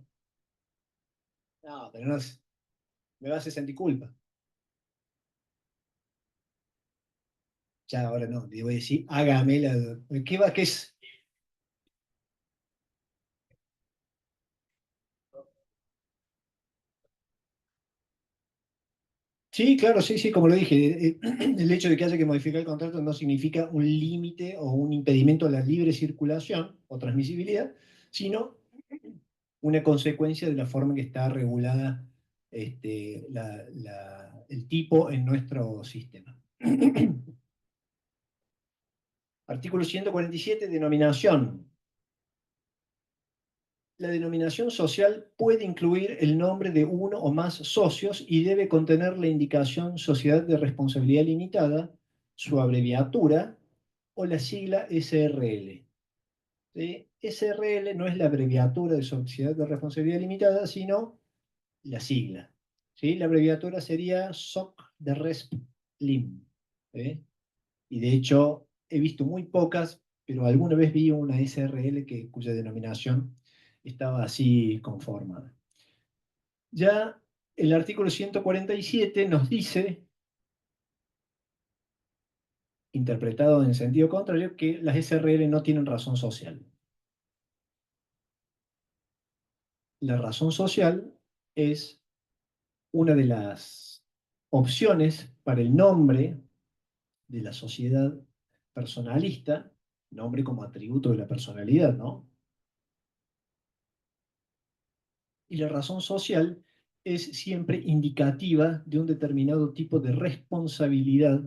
No, pero no me va a hacer sentir culpa. Ya ahora no, le voy a decir, hágame la. ¿Qué es? Sí, claro, sí, sí, como lo dije, el hecho de que haya que modificar el contrato no significa un límite o un impedimento a la libre circulación o transmisibilidad, sino una consecuencia de la forma en que está regulada el tipo en nuestro sistema. Artículo 147, denominación. La denominación social puede incluir el nombre de uno o más socios y debe contener la indicación Sociedad de Responsabilidad Limitada, su abreviatura o la sigla SRL. ¿Sí? SRL no es la abreviatura de Sociedad de Responsabilidad Limitada, sino la sigla. ¿Sí? La abreviatura sería SOC de Resp Lim. ¿Sí? Y de hecho he visto muy pocas, pero alguna vez vi una SRL cuya denominación estaba así conformada. Ya el artículo 147 nos dice, interpretado en sentido contrario, que las SRL no tienen razón social. La razón social es una de las opciones para el nombre de la sociedad personalista, nombre como atributo de la personalidad, ¿no? Y la razón social es siempre indicativa de un determinado tipo de responsabilidad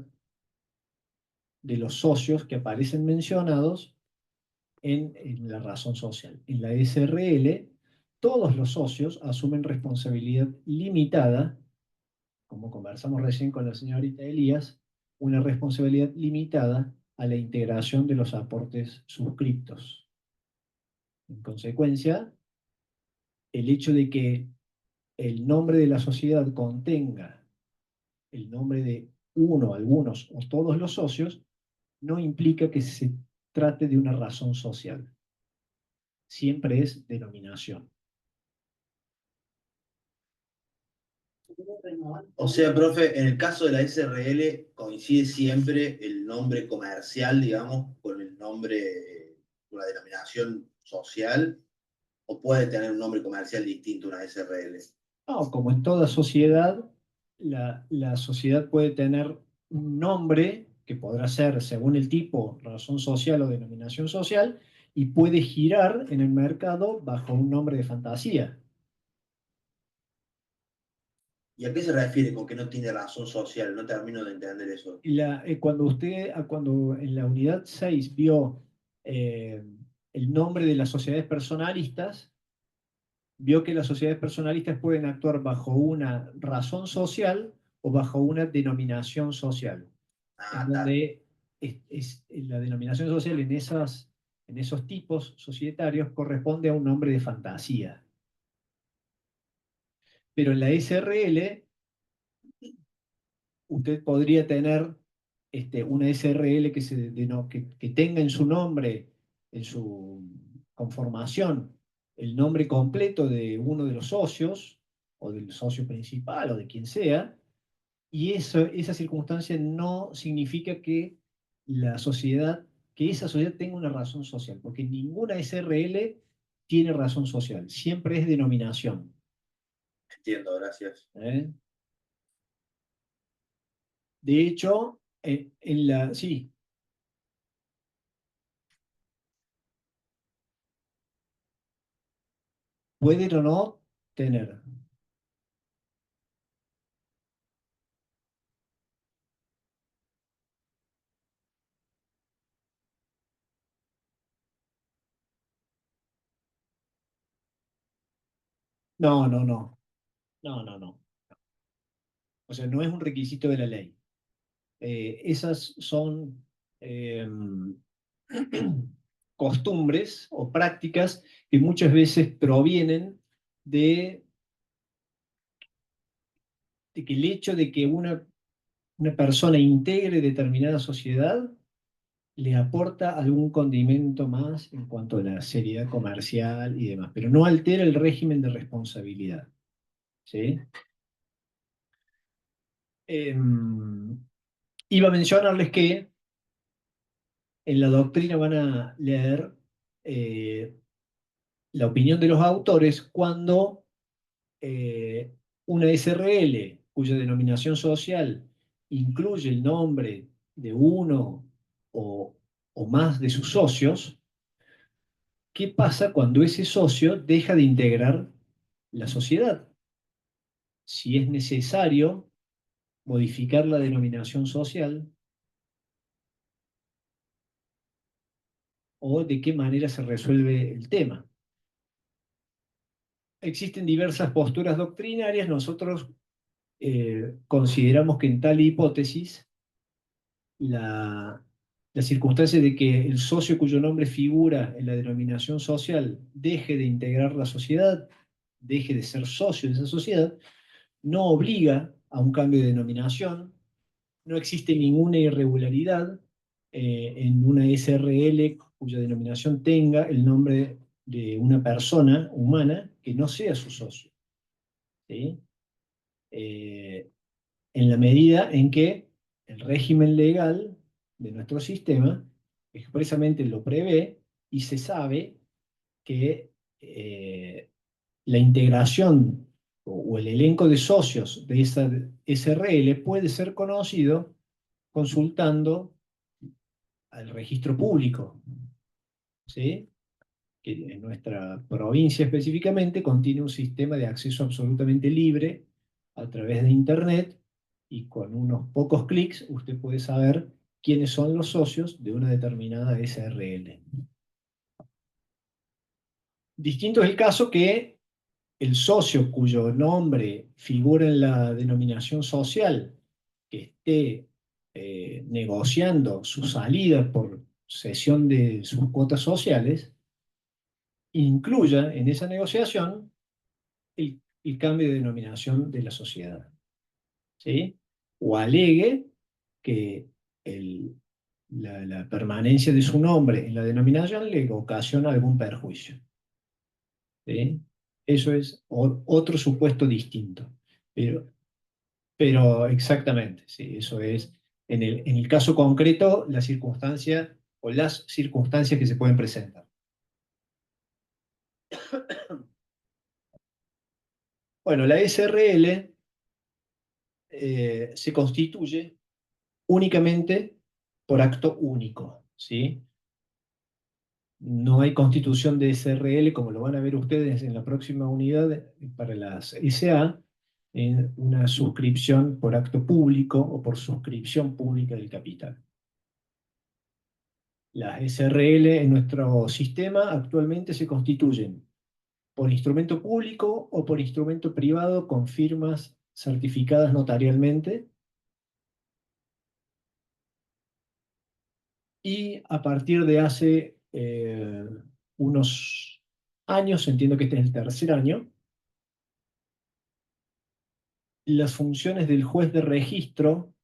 de los socios que aparecen mencionados en la razón social. En la SRL, todos los socios asumen responsabilidad limitada, como conversamos recién con la señorita Elías, una responsabilidad limitada a la integración de los aportes suscriptos. En consecuencia, el hecho de que el nombre de la sociedad contenga el nombre de uno, algunos o todos los socios, no implica que se trate de una razón social. Siempre es denominación. O sea, profe, en el caso de la SRL coincide siempre el nombre comercial, digamos, con el nombre, con la denominación social, o puede tener un nombre comercial distinto una SRL. No, como en toda sociedad, la sociedad puede tener un nombre que podrá ser, según el tipo, razón social o denominación social, y puede girar en el mercado bajo un nombre de fantasía. ¿Y a qué se refiere con que no tiene razón social? No termino de entender eso. Cuando en la unidad 6 vio eh, el nombre de las sociedades personalistas, vio que las sociedades personalistas pueden actuar bajo una razón social o bajo una denominación social, Ah, en está. donde la denominación social en esos tipos societarios corresponde a un nombre de fantasía. Pero en la SRL, usted podría tener una SRL que tenga en su nombre, en su conformación, el nombre completo de uno de los socios, o del socio principal, o de quien sea, y esa circunstancia no significa que esa sociedad tenga una razón social, porque ninguna SRL tiene razón social, siempre es denominación. Entiendo, gracias. ¿Eh? De hecho, sí, pueden o no tener. No, no, no. No, no, no. O sea, no es un requisito de la ley. Esas son eh, costumbres o prácticas que muchas veces provienen de que el hecho de que una persona integre determinada sociedad le aporta algún condimento más en cuanto a la seriedad comercial y demás, pero no altera el régimen de responsabilidad. ¿Sí? Iba a mencionarles que en la doctrina van a leer eh, la opinión de los autores cuando una SRL cuya denominación social incluye el nombre de uno o, o más de sus socios, ¿qué pasa cuando ese socio deja de integrar la sociedad? Si es necesario modificar la denominación social o de qué manera se resuelve el tema. Existen diversas posturas doctrinarias. Nosotros consideramos que en tal hipótesis la, la circunstancia de que el socio cuyo nombre figura en la denominación social deje de integrar la sociedad, deje de ser socio de esa sociedad, no obliga a un cambio de denominación, no existe ninguna irregularidad en una SRL cuya denominación tenga el nombre de una persona humana que no sea su socio. ¿sí? En la medida en que el régimen legal de nuestro sistema expresamente lo prevé y se sabe que la integración o el elenco de socios de esa SRL puede ser conocido consultando al registro público, ¿sí? Que en nuestra provincia específicamente contiene un sistema de acceso absolutamente libre a través de Internet y con unos pocos clics usted puede saber quiénes son los socios de una determinada SRL. Distinto es el caso que el socio cuyo nombre figura en la denominación social que esté negociando su salida por cesión de sus cuotas sociales, incluya en esa negociación el cambio de denominación de la sociedad, ¿sí? O alegue que la permanencia de su nombre en la denominación le ocasiona algún perjuicio, ¿sí? Eso es otro supuesto distinto. Pero exactamente, sí, eso es, en el caso concreto, la circunstancia o las circunstancias que se pueden presentar. Bueno, la SRL se constituye únicamente por acto único, ¿sí? No hay constitución de SRL, como lo van a ver ustedes en la próxima unidad para las SA, en una suscripción por acto público o por suscripción pública del capital. Las SRL en nuestro sistema actualmente se constituyen por instrumento público o por instrumento privado con firmas certificadas notarialmente, y a partir de hace unos años, entiendo que este es el tercer año, las funciones del juez de registro,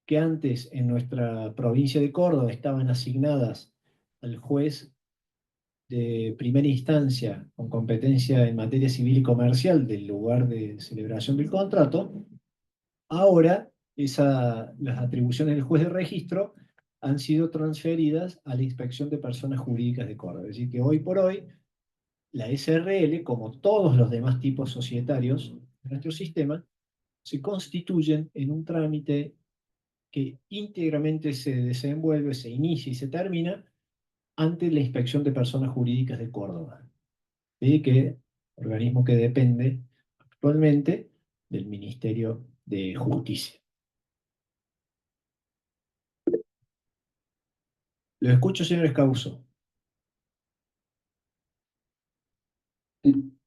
que antes en nuestra provincia de Córdoba estaban asignadas al juez de primera instancia con competencia en materia civil y comercial del lugar de celebración del contrato, ahora las atribuciones del juez de registro han sido transferidas a la Inspección de Personas Jurídicas de Córdoba. Es decir, que hoy por hoy la SRL, como todos los demás tipos societarios de nuestro sistema, se constituyen en un trámite que íntegramente se desenvuelve, se inicia y se termina ante la Inspección de Personas Jurídicas de Córdoba, ¿sí? Que organismo que depende actualmente del Ministerio de Justicia. Lo escucho, señor Escauso.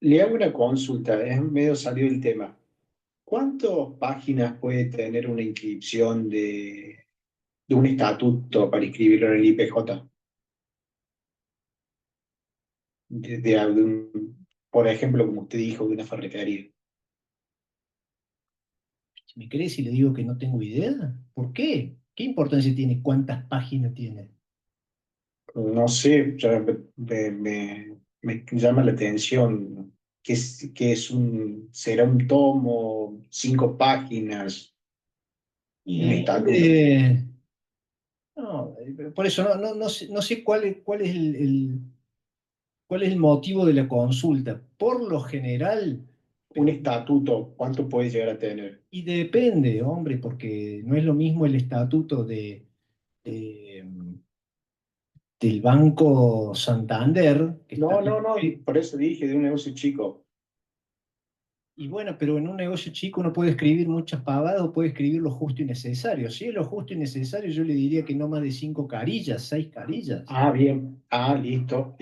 Le hago una consulta, es medio salido del tema. ¿Cuántas páginas puede tener una inscripción de un estatuto para inscribirlo en el IPJ? Por ejemplo, como usted dijo, de una ferretería. Si me cree si le digo que no tengo idea, ¿por qué? ¿Qué importancia tiene cuántas páginas tiene? No sé, ya me llama la atención será un tomo, 5 páginas, un Y estatuto. no, por eso no sé cuál es cuál es el motivo de la consulta. Por lo general, Un estatuto, ¿cuánto puede llegar a tener? y depende, hombre, porque no es lo mismo el estatuto de- del Banco Santander, que está... No, por eso dije de un negocio chico. Y bueno, pero en un negocio chico uno puede escribir muchas pavadas o puede escribir lo justo y necesario. Si es lo justo y necesario, yo le diría que no más de 5 carillas, 6 carillas. Ah, bien. Ah, listo.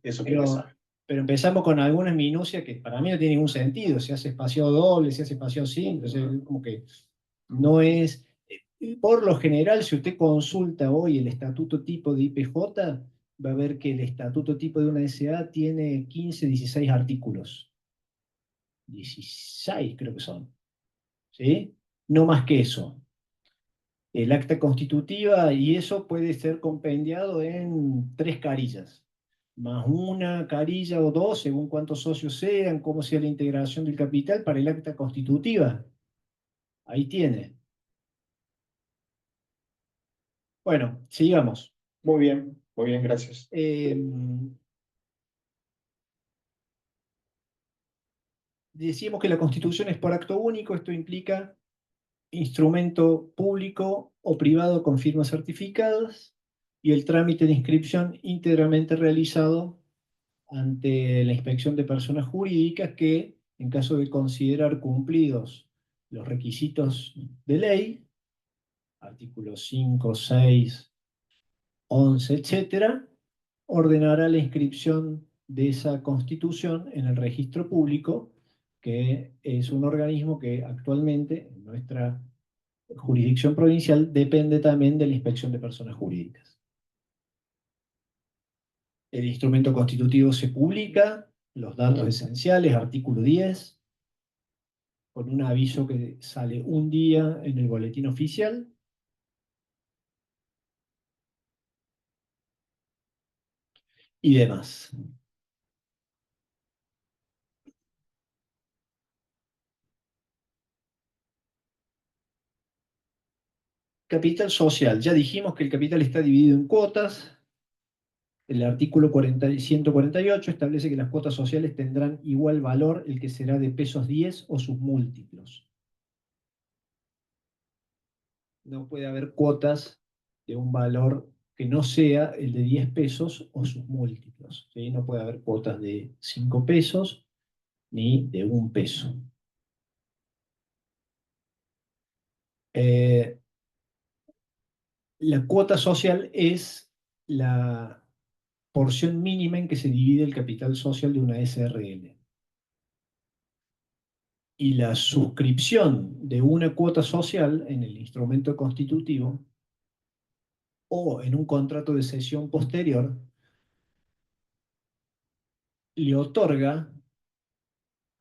Eso quería Pero, saber. pero empezamos con algunas minucias que para mí no tienen ningún sentido. Se hace espacio doble, se hace espacio simple, o sea, como que no es... Por lo general, si usted consulta hoy el estatuto tipo de IPJ, va a ver que el estatuto tipo de una SA tiene 15, 16 artículos. 16 creo que son, ¿sí? No más que eso. El acta constitutiva y eso puede ser compendiado en 3 carillas. más una carilla o dos, según cuántos socios sean, cómo sea la integración del capital para el acta constitutiva. Ahí tiene. Bueno, sigamos. muy bien, gracias. Decíamos que la Constitución es por acto único, esto implica instrumento público o privado con firmas certificadas y el trámite de inscripción íntegramente realizado ante la inspección de personas jurídicas que, en caso de considerar cumplidos los requisitos de ley, artículos 5, 6, 11, etcétera, ordenará la inscripción de esa constitución en el registro público, que es un organismo que actualmente en nuestra jurisdicción provincial depende también de la inspección de personas jurídicas. El instrumento constitutivo se publica, los datos esenciales, artículo 10, con un aviso que sale un día en el boletín oficial. Y demás. Capital social. Ya dijimos que el capital está dividido en cuotas. El artículo 148 establece que las cuotas sociales tendrán igual valor el que será de pesos 10 o sus múltiplos. No puede haber cuotas de un valor que no sea el de 10 pesos o sus múltiplos. ¿Sí? No puede haber cuotas de 5 pesos ni de 1 peso. La cuota social es la porción mínima en que se divide el capital social de una SRL. Y la suscripción de una cuota social en el instrumento constitutivo o en un contrato de cesión posterior le otorga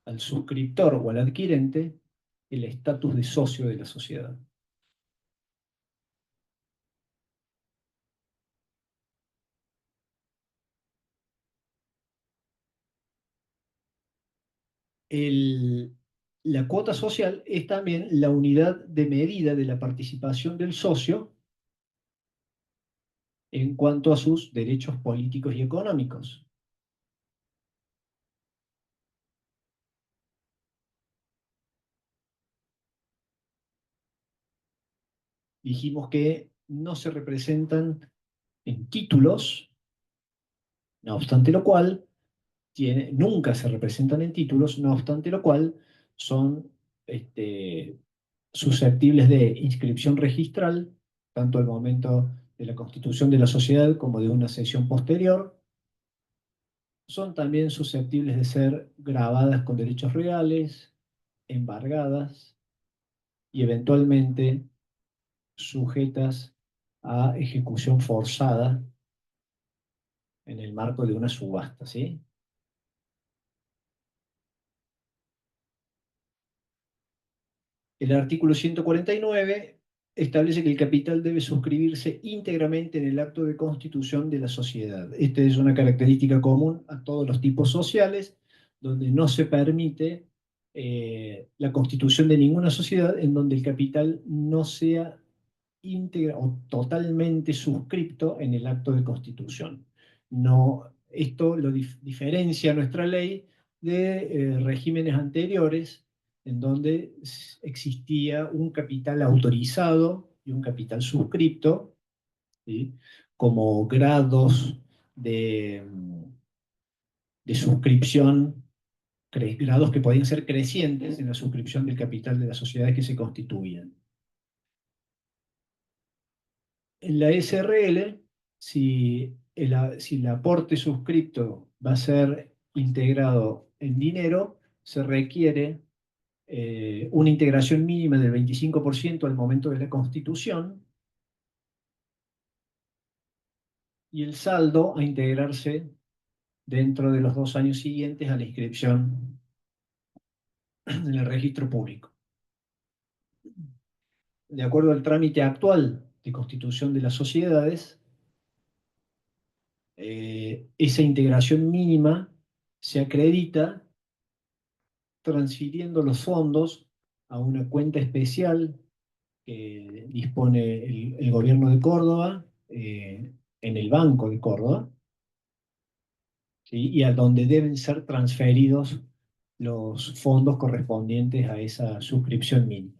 al suscriptor o al adquirente el estatus de socio de la sociedad. La cuota social es también la unidad de medida de la participación del socio en cuanto a sus derechos políticos y económicos. Dijimos que no se representan en títulos, no obstante lo cual, nunca se representan en títulos, no obstante lo cual, son susceptibles de inscripción registral, tanto al momento de la constitución de la sociedad como de una sesión posterior. Son también susceptibles de ser grabadas con derechos reales, embargadas y eventualmente sujetas a ejecución forzada en el marco de una subasta, ¿sí? El artículo 149 establece que el capital debe suscribirse íntegramente en el acto de constitución de la sociedad. Esta es una característica común a todos los tipos sociales, donde no se permite la constitución de ninguna sociedad en donde el capital no sea íntegra o totalmente suscripto en el acto de constitución. No, esto lo diferencia nuestra ley de regímenes anteriores en donde existía un capital autorizado y un capital suscripto, ¿sí? Como grados de suscripción, grados que podían ser crecientes en la suscripción del capital de las sociedades que se constituían. En la SRL, si el aporte suscripto va a ser integrado en dinero, se requiere una integración mínima del 25% al momento de la constitución y el saldo a integrarse dentro de los 2 años siguientes a la inscripción en el registro público. De acuerdo al trámite actual de constitución de las sociedades, esa integración mínima se acredita transfiriendo los fondos a una cuenta especial que dispone el gobierno de Córdoba en el Banco de Córdoba, ¿sí? Y a donde deben ser transferidos los fondos correspondientes a esa suscripción mínima.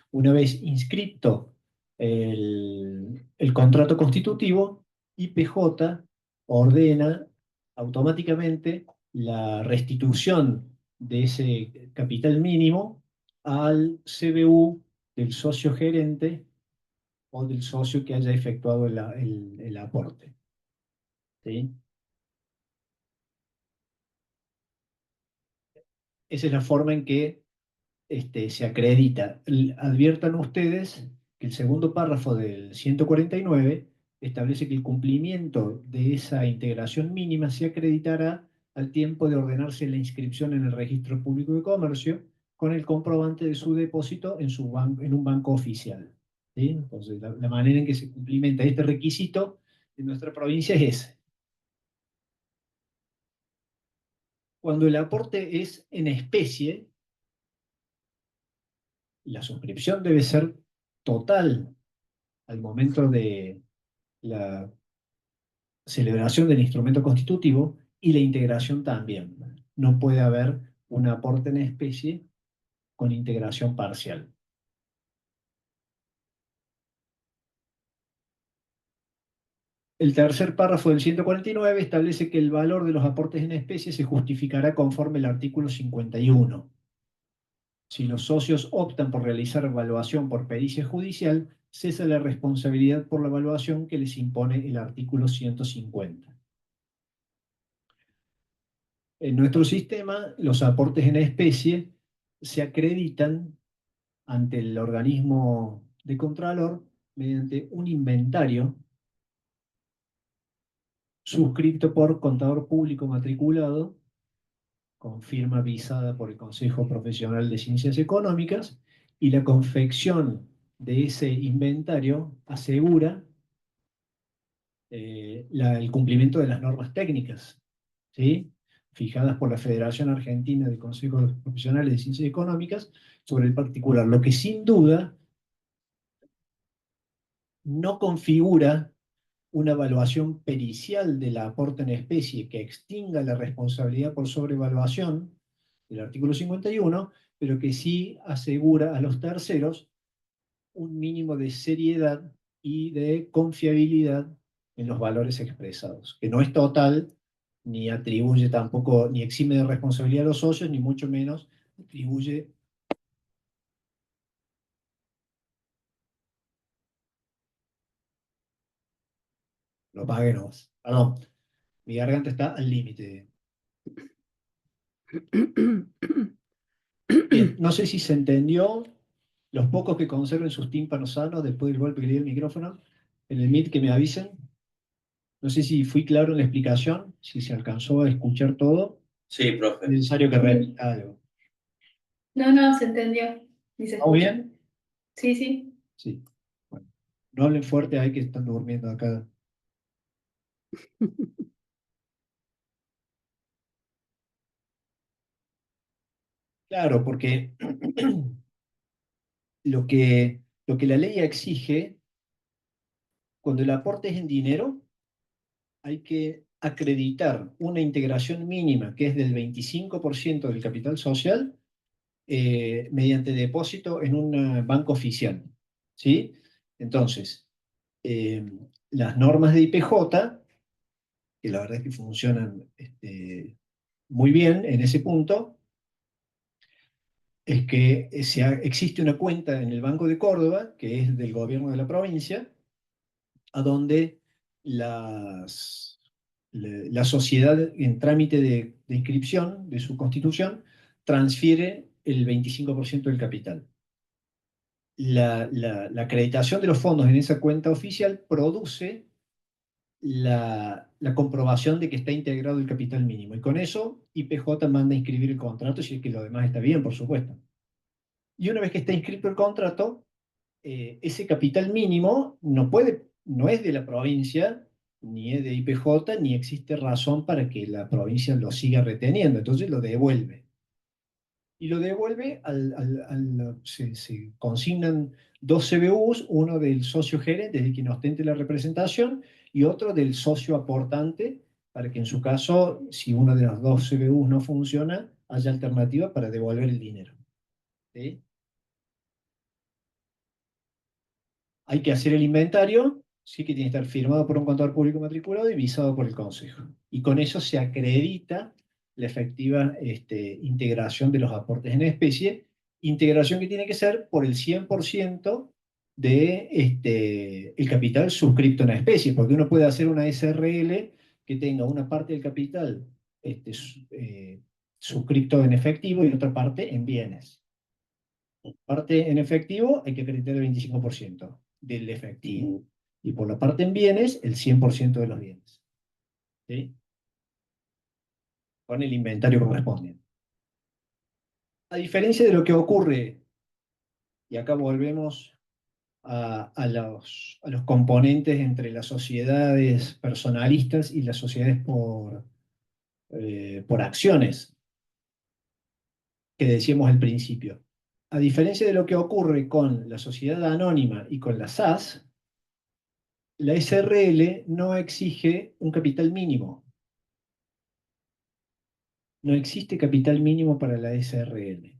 Una vez inscripto el contrato constitutivo, IPJ ordena automáticamente la restitución de ese capital mínimo al CBU del socio gerente o del socio que haya efectuado el aporte. ¿Sí? Esa es la forma en que se acredita. Adviertan ustedes que el segundo párrafo del 149 establece que el cumplimiento de esa integración mínima se acreditará al tiempo de ordenarse la inscripción en el Registro Público de Comercio con el comprobante de su depósito en un banco oficial. ¿Sí? Entonces, la manera en que se cumplimenta este requisito en nuestra provincia es ese. Cuando el aporte es en especie, la suscripción debe ser total al momento de la celebración del instrumento constitutivo y la integración también. No puede haber un aporte en especie con integración parcial. El tercer párrafo del 149 establece que el valor de los aportes en especie se justificará conforme al artículo 51. Si los socios optan por realizar evaluación por pericia judicial, cesa la responsabilidad por la evaluación que les impone el artículo 150. En nuestro sistema, los aportes en especie se acreditan ante el organismo de Contralor mediante un inventario suscrito por contador público matriculado con firma visada por el Consejo Profesional de Ciencias Económicas, y la confección de ese inventario asegura el cumplimiento de las normas técnicas, ¿sí? Fijadas por la Federación Argentina de Consejos Profesionales de Ciencias Económicas sobre el particular, lo que sin duda no configura una evaluación pericial del aporte en especie que extinga la responsabilidad por sobrevaluación del artículo 51, pero que sí asegura a los terceros un mínimo de seriedad y de confiabilidad en los valores expresados, que no es total, ni atribuye tampoco, ni exime de responsabilidad a los socios, ni mucho menos atribuye. Lo paguen. Perdón, mi garganta está al límite. Bien, no sé si se entendió. Los pocos que conserven sus tímpanos sanos después del golpe que le di el micrófono, en el Meet que me avisen. No sé si fui claro en la explicación, si se alcanzó a escuchar todo. Sí, Es profe. necesario que repita algo. No, se entendió. Y se ¿Estamos escucha. bien? Sí. Sí. Bueno, no hablen fuerte, hay que están durmiendo acá. Claro, porque lo que la ley exige, cuando el aporte es en dinero, hay que acreditar una integración mínima que es del 25% del capital social mediante depósito en un banco oficial. ¿Sí? Entonces, eh, las normas de IPJ, que la verdad es que funcionan muy bien en ese punto, es que existe una cuenta en el Banco de Córdoba, que es del gobierno de la provincia, a donde la sociedad en trámite de inscripción de su constitución transfiere el 25% del capital. La acreditación de los fondos en esa cuenta oficial produce la comprobación de que está integrado el capital mínimo. Y con eso, IPJ manda a inscribir el contrato, si es que lo demás está bien, por supuesto. Y una vez que está inscrito el contrato, ese capital mínimo no es de la provincia, ni es de IPJ, ni existe razón para que la provincia lo siga reteniendo, entonces lo devuelve. Y lo devuelve se consignan dos CBUs, uno del socio gerente, de quien ostente la representación, y otro del socio aportante, para que en su caso, si uno de los dos CBUs no funciona, haya alternativa para devolver el dinero. ¿Sí? Hay que hacer el inventario, sí que tiene que estar firmado por un contador público matriculado y visado por el Consejo. Y con eso se acredita la efectiva integración de los aportes en especie, integración que tiene que ser por el 100% de el capital suscripto en especie, porque uno puede hacer una SRL que tenga una parte del capital suscripto en efectivo y otra parte en bienes. Parte en efectivo hay que acreditar el 25% del efectivo. Y por la parte en bienes, el 100% de los bienes. ¿Sí? Con el inventario correspondiente. A diferencia de lo que ocurre, y acá volvemos a los componentes entre las sociedades personalistas y las sociedades por acciones, que decíamos al principio. A diferencia de lo que ocurre con la sociedad anónima y con las SAS, la SRL no exige un capital mínimo. No existe capital mínimo para la SRL.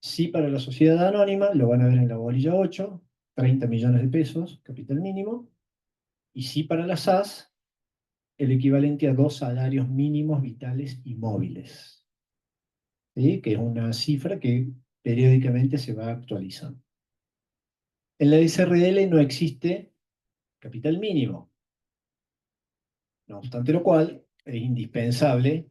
Sí para la sociedad anónima, lo van a ver en la bolilla 8, 30 millones de pesos, capital mínimo. Y sí para la SAS, el equivalente a 2 salarios mínimos vitales y móviles. ¿Sí? Que es una cifra que periódicamente se va actualizando. En la SRL no existe capital mínimo. No obstante lo cual, es indispensable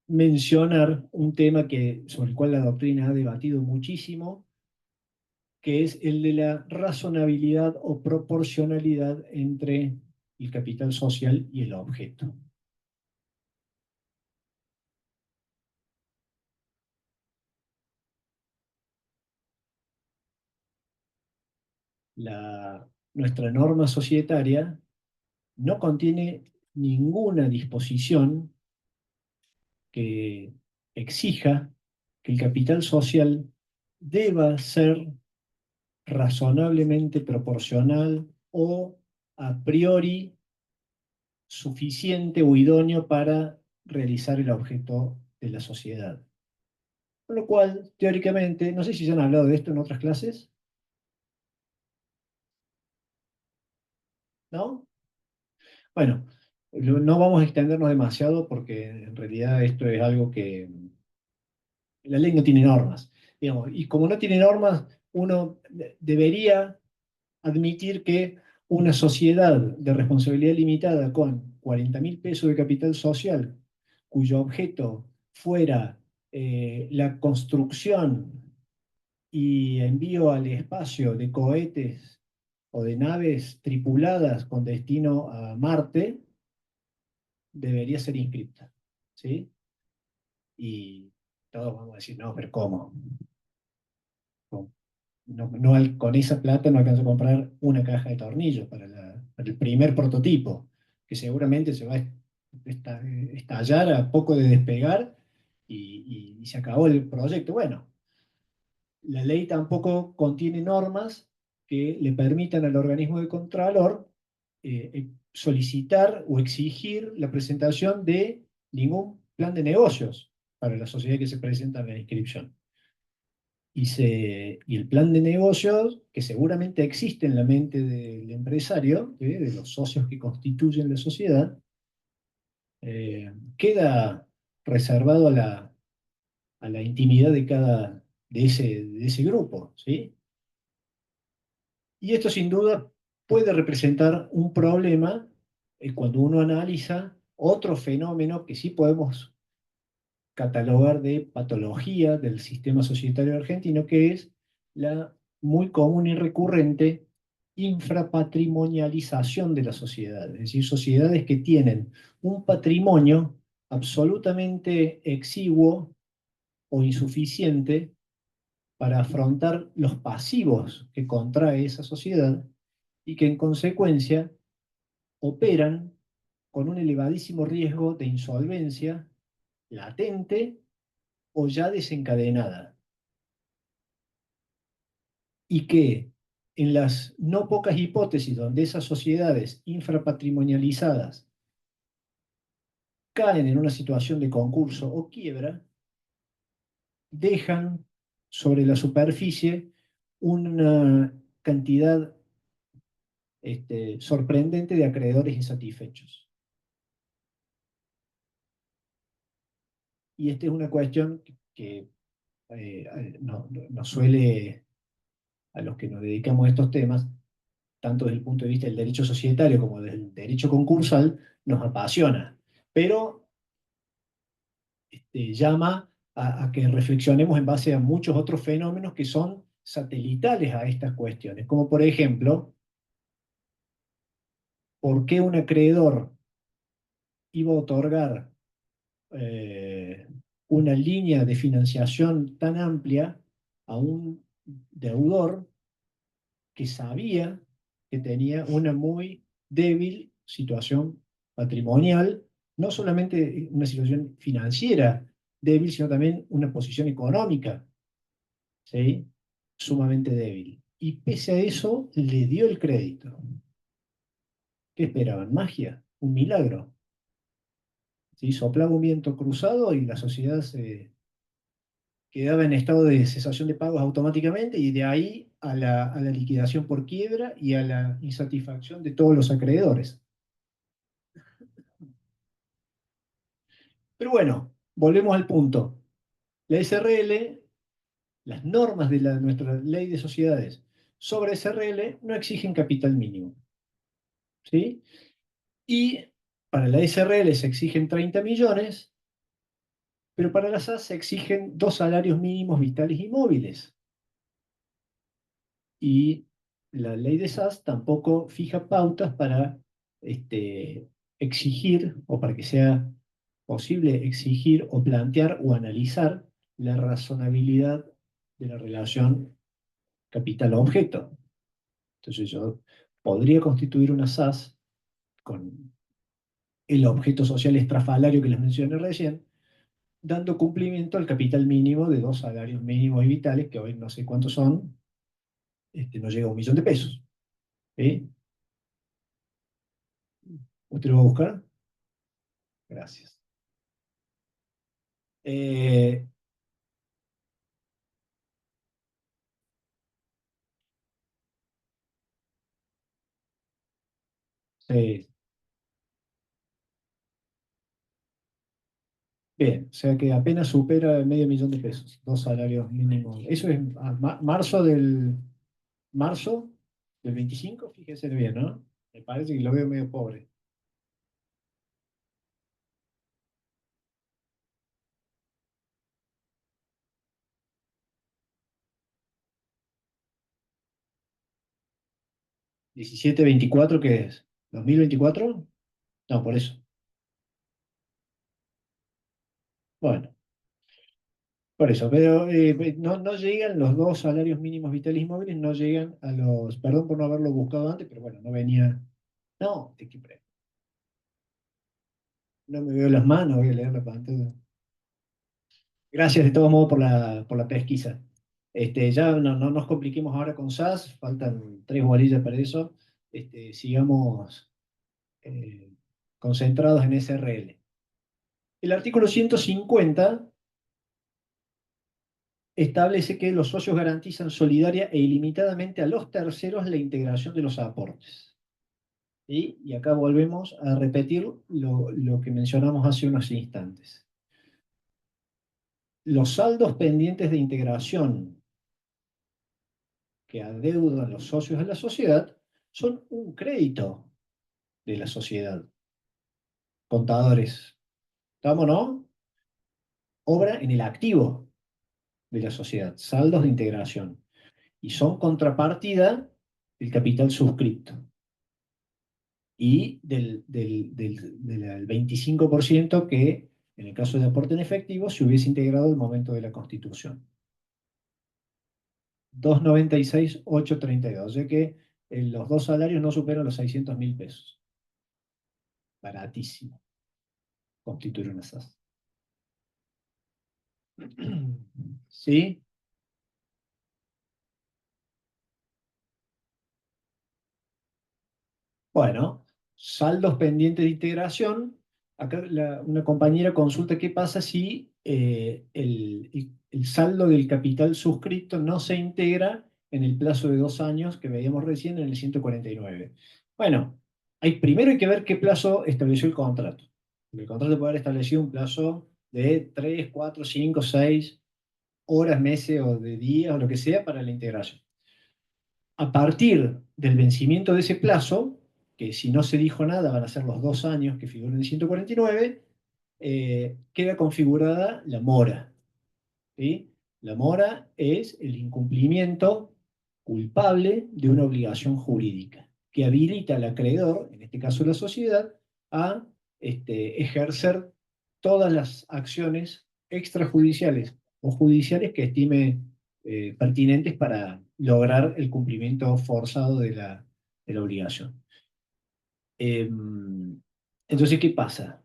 mencionar un tema sobre el cual la doctrina ha debatido muchísimo, que es el de la razonabilidad o proporcionalidad entre el capital social y el objeto. Nuestra norma societaria no contiene ninguna disposición que exija que el capital social deba ser razonablemente proporcional o a priori suficiente o idóneo para realizar el objeto de la sociedad. Con lo cual, teóricamente, no sé si se han hablado de esto en otras clases, ¿no? Bueno, no vamos a extendernos demasiado porque en realidad esto es algo que la ley no tiene normas, digamos, y como no tiene normas, uno debería admitir que una sociedad de responsabilidad limitada con 40.000 pesos de capital social, cuyo objeto fuera la construcción y envío al espacio de cohetes o de naves tripuladas con destino a Marte, debería ser inscripta. ¿Sí? Y todos vamos a decir, no, pero ¿cómo? Con esa plata no alcanza a comprar una caja de tornillos para el primer prototipo, que seguramente se va a estallar a poco de despegar y se acabó el proyecto. Bueno, la ley tampoco contiene normas que le permitan al organismo de contralor solicitar o exigir la presentación de ningún plan de negocios para la sociedad que se presenta en la inscripción. Y el plan de negocios, que seguramente existe en la mente del empresario, de los socios que constituyen la sociedad, queda reservado a la intimidad de ese grupo, ¿sí? Y esto sin duda puede representar un problema cuando uno analiza otro fenómeno que sí podemos catalogar de patología del sistema societario argentino, que es la muy común y recurrente infrapatrimonialización de la sociedad, es decir, sociedades que tienen un patrimonio absolutamente exiguo o insuficiente para afrontar los pasivos que contrae esa sociedad y que en consecuencia operan con un elevadísimo riesgo de insolvencia latente o ya desencadenada, y que en las no pocas hipótesis donde esas sociedades infrapatrimonializadas caen en una situación de concurso o quiebra, dejan sobre la superficie una cantidad sorprendente de acreedores insatisfechos. Y esta es una cuestión que nos suele, a los que nos dedicamos a estos temas, tanto desde el punto de vista del derecho societario como del derecho concursal, nos apasiona. Pero llama a que reflexionemos en base a muchos otros fenómenos que son satelitales a estas cuestiones, como por ejemplo, ¿por qué un acreedor iba a otorgar una línea de financiación tan amplia a un deudor que sabía que tenía una muy débil situación patrimonial, no solamente una situación financiera débil, sino también una posición económica, ¿sí? Sumamente débil? Y pese a eso, le dio el crédito. ¿Qué esperaban? ¿Magia? ¿Un milagro? ¿Sí? Soplaba un viento cruzado y la sociedad se quedaba en estado de cesación de pagos automáticamente, y de ahí a la liquidación por quiebra y a la insatisfacción de todos los acreedores. Pero bueno, volvemos al punto. La SRL, las normas de nuestra ley de sociedades sobre SRL no exigen capital mínimo, ¿sí? Y para la SRL se exigen 30 millones, pero para la SAS se exigen 2 salarios mínimos vitales y móviles. Y la ley de SAS tampoco fija pautas para exigir, o para que sea posible exigir o plantear o analizar la razonabilidad de la relación capital-objeto. Entonces yo podría constituir una SAS con el objeto social estrafalario que les mencioné recién, dando cumplimiento al capital mínimo de 2 salarios mínimos y vitales, que hoy no sé cuántos son, no llega a 1 millón de pesos. ¿Sí? ¿Usted lo va a buscar? Gracias. Eh, sí. Bien, o sea que apenas supera el 500.000 pesos, 2 salarios mínimos. Eso es marzo del 25, fíjese bien, ¿no? Me parece que lo veo medio pobre. 17-24, ¿qué es? ¿2024? No, por eso. Bueno, por eso, pero no llegan los 2 salarios mínimos vitales y móviles, no llegan a los, perdón por no haberlo buscado antes, pero bueno, no venía, no, no me veo las manos, voy a leer la pantalla. Gracias de todos modos por la pesquisa. Ya no nos compliquemos ahora con SAS, faltan 3 bolillas para eso. Sigamos concentrados en SRL. El artículo 150 establece que los socios garantizan solidaria e ilimitadamente a los terceros la integración de los aportes. ¿Sí? Y acá volvemos a repetir lo que mencionamos hace unos instantes. Los saldos pendientes de integración que adeudan los socios de la sociedad son un crédito de la sociedad. Contadores, ¿estamos, no? Obra en el activo de la sociedad, saldos de integración. Y son contrapartida del capital suscripto y del 25% que, en el caso de aporte en efectivo, se hubiese integrado al momento de la constitución. 296.832, ya que los dos salarios no superan los 600.000 pesos. Baratísimo constituir una SAS. ¿Sí? Bueno, saldos pendientes de integración. Acá una compañera consulta qué pasa si el saldo del capital suscrito no se integra en el plazo de 2 años que veíamos recién en el 149. Bueno, primero hay que ver qué plazo estableció el contrato. El contrato puede haber establecido un plazo de 3, 4, 5, 6 horas, meses o de días o lo que sea para la integración. A partir del vencimiento de ese plazo, que si no se dijo nada van a ser los 2 años que figuran en el 149, queda configurada la mora. ¿Sí? La mora es el incumplimiento culpable de una obligación jurídica que habilita al acreedor, en este caso la sociedad, a ejercer todas las acciones extrajudiciales o judiciales que estime pertinentes para lograr el cumplimiento forzado de la obligación. Entonces, ¿qué pasa?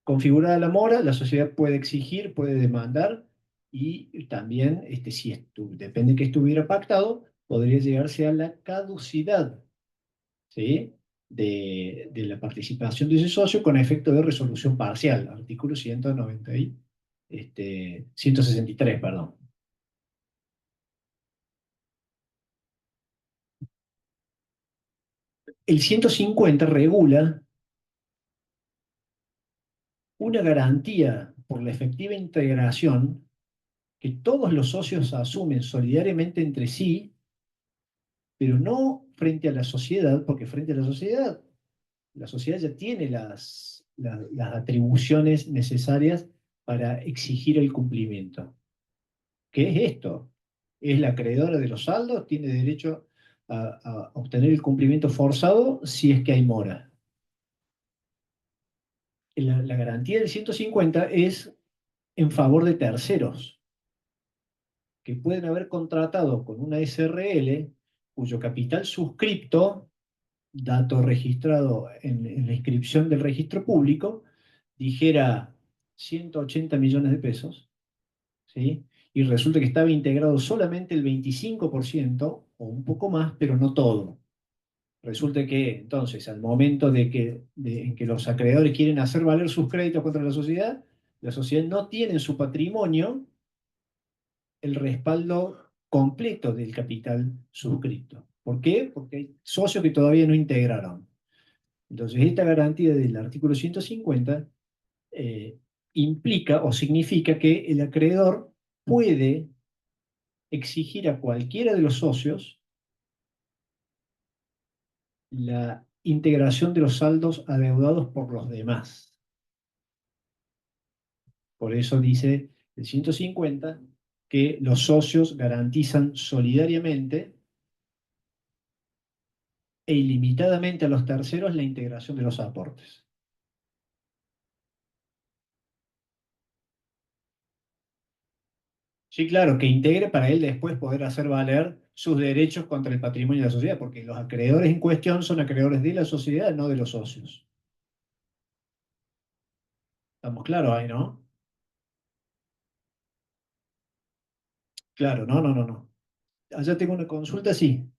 Configurada la mora, la sociedad puede exigir, puede demandar y también, si depende de que estuviera pactado, podría llegarse a la caducidad, ¿sí? de la participación de ese socio con efecto de resolución parcial, artículo 163, perdón. El 150 regula una garantía por la efectiva integración que todos los socios asumen solidariamente entre sí, pero no frente a la sociedad, porque frente a la sociedad ya tiene las atribuciones necesarias para exigir el cumplimiento. ¿Qué es esto? Es la acreedora de los saldos, tiene derecho a obtener el cumplimiento forzado si es que hay mora. La garantía del 150 es en favor de terceros, que pueden haber contratado con una SRL cuyo capital suscripto, dato registrado en la inscripción del registro público, dijera 180 millones de pesos, ¿sí? Y resulta que estaba integrado solamente el 25% o un poco más, pero no todo. Resulta que entonces, al momento en que los acreedores quieren hacer valer sus créditos contra la sociedad no tiene en su patrimonio el respaldo completo del capital suscrito. ¿Por qué? Porque hay socios que todavía no integraron. Entonces, esta garantía del artículo 150 implica o significa que el acreedor puede exigir a cualquiera de los socios la integración de los saldos adeudados por los demás. Por eso dice el 150 que los socios garantizan solidariamente e ilimitadamente a los terceros la integración de los aportes. Sí, claro, que integre para él después poder hacer valer sus derechos contra el patrimonio de la sociedad, porque los acreedores en cuestión son acreedores de la sociedad, no de los socios. ¿Estamos claros ahí, no? Claro, no, no, no, no. Allá tengo una consulta, sí.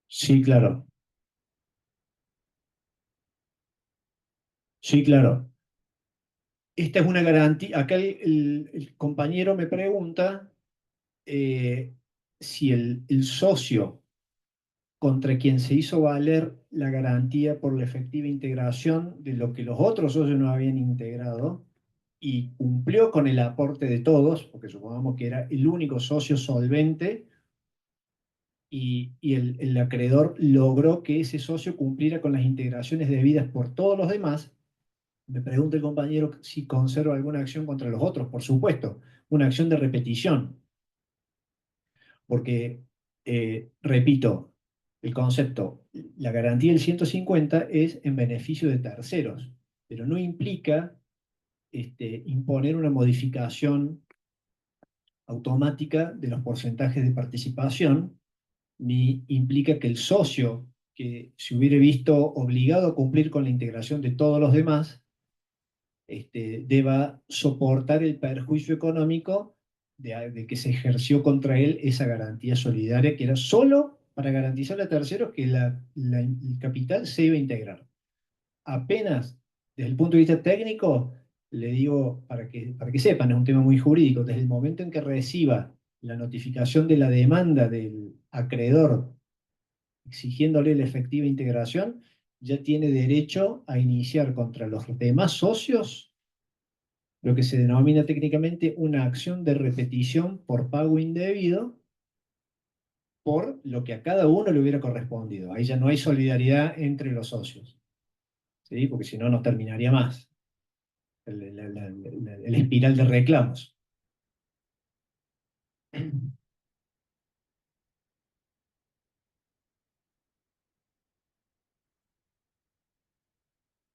Sí, claro. Sí, claro. Esta es una garantía. Acá el compañero me pregunta eh, si el socio contra quien se hizo valer la garantía por la efectiva integración de lo que los otros socios no habían integrado y cumplió con el aporte de todos, porque supongamos que era el único socio solvente y el acreedor logró que ese socio cumpliera con las integraciones debidas por todos los demás. Me pregunta el compañero si conserva alguna acción contra los otros. Por supuesto, una acción de repetición, porque Repito, el concepto, la garantía del 150 es en beneficio de terceros, pero no implica imponer una modificación automática de los porcentajes de participación, ni implica que el socio que se hubiera visto obligado a cumplir con la integración de todos los demás, deba soportar el perjuicio económico de que se ejerció contra él esa garantía solidaria, que era solo para garantizar a terceros que el capital se iba a integrar. Apenas, desde el punto de vista técnico, le digo, para que sepan, es un tema muy jurídico, desde el momento en que reciba la notificación de la demanda del acreedor exigiéndole la efectiva integración, ya tiene derecho a iniciar contra los demás socios lo que se denomina técnicamente una acción de repetición por pago indebido por lo que a cada uno le hubiera correspondido. Ahí ya no hay solidaridad entre los socios, ¿sí? Porque si no, no terminaría más el espiral de reclamos.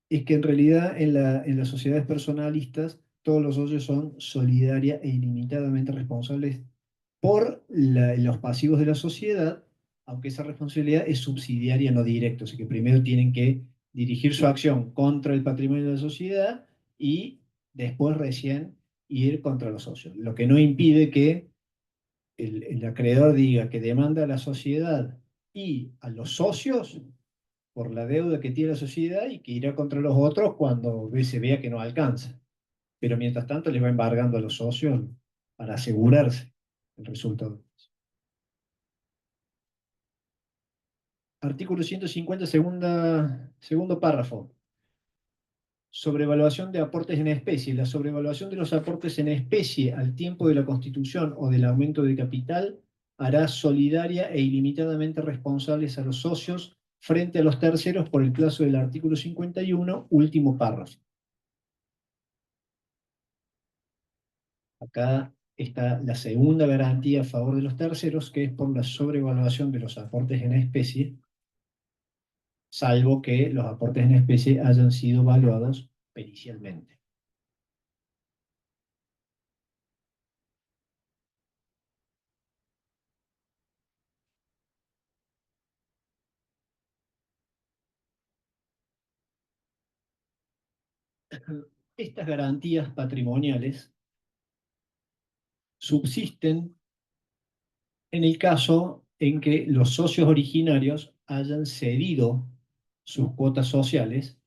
Es que en realidad en las sociedades personalistas todos los socios son solidaria e ilimitadamente responsables por los pasivos de la sociedad, aunque esa responsabilidad es subsidiaria, no directa. O sea que primero tienen que dirigir su acción contra el patrimonio de la sociedad y después recién ir contra los socios. Lo que no impide que el acreedor diga que demanda a la sociedad y a los socios por la deuda que tiene la sociedad y que irá contra los otros cuando se vea que no alcanza. Pero mientras tanto les va embargando a los socios para asegurarse el resultado. Artículo 150, segundo párrafo. Sobrevaluación de aportes en especie. La sobrevaluación de los aportes en especie al tiempo de la constitución o del aumento de capital hará solidaria e ilimitadamente responsables a los socios frente a los terceros por el plazo del artículo 51, último párrafo. Acá está la segunda garantía a favor de los terceros, que es por la sobrevaluación de los aportes en especie, salvo que los aportes en especie hayan sido valuados pericialmente. Estas garantías patrimoniales subsisten en el caso en que los socios originarios hayan cedido sus cuotas sociales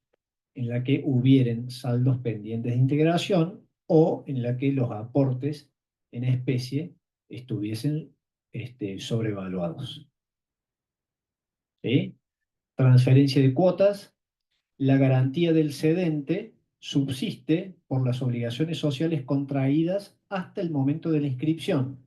en la que hubieren saldos pendientes de integración o en la que los aportes en especie estuviesen sobrevaluados. ¿Sí? Transferencia de cuotas. La garantía del cedente subsiste por las obligaciones sociales contraídas hasta el momento de la inscripción.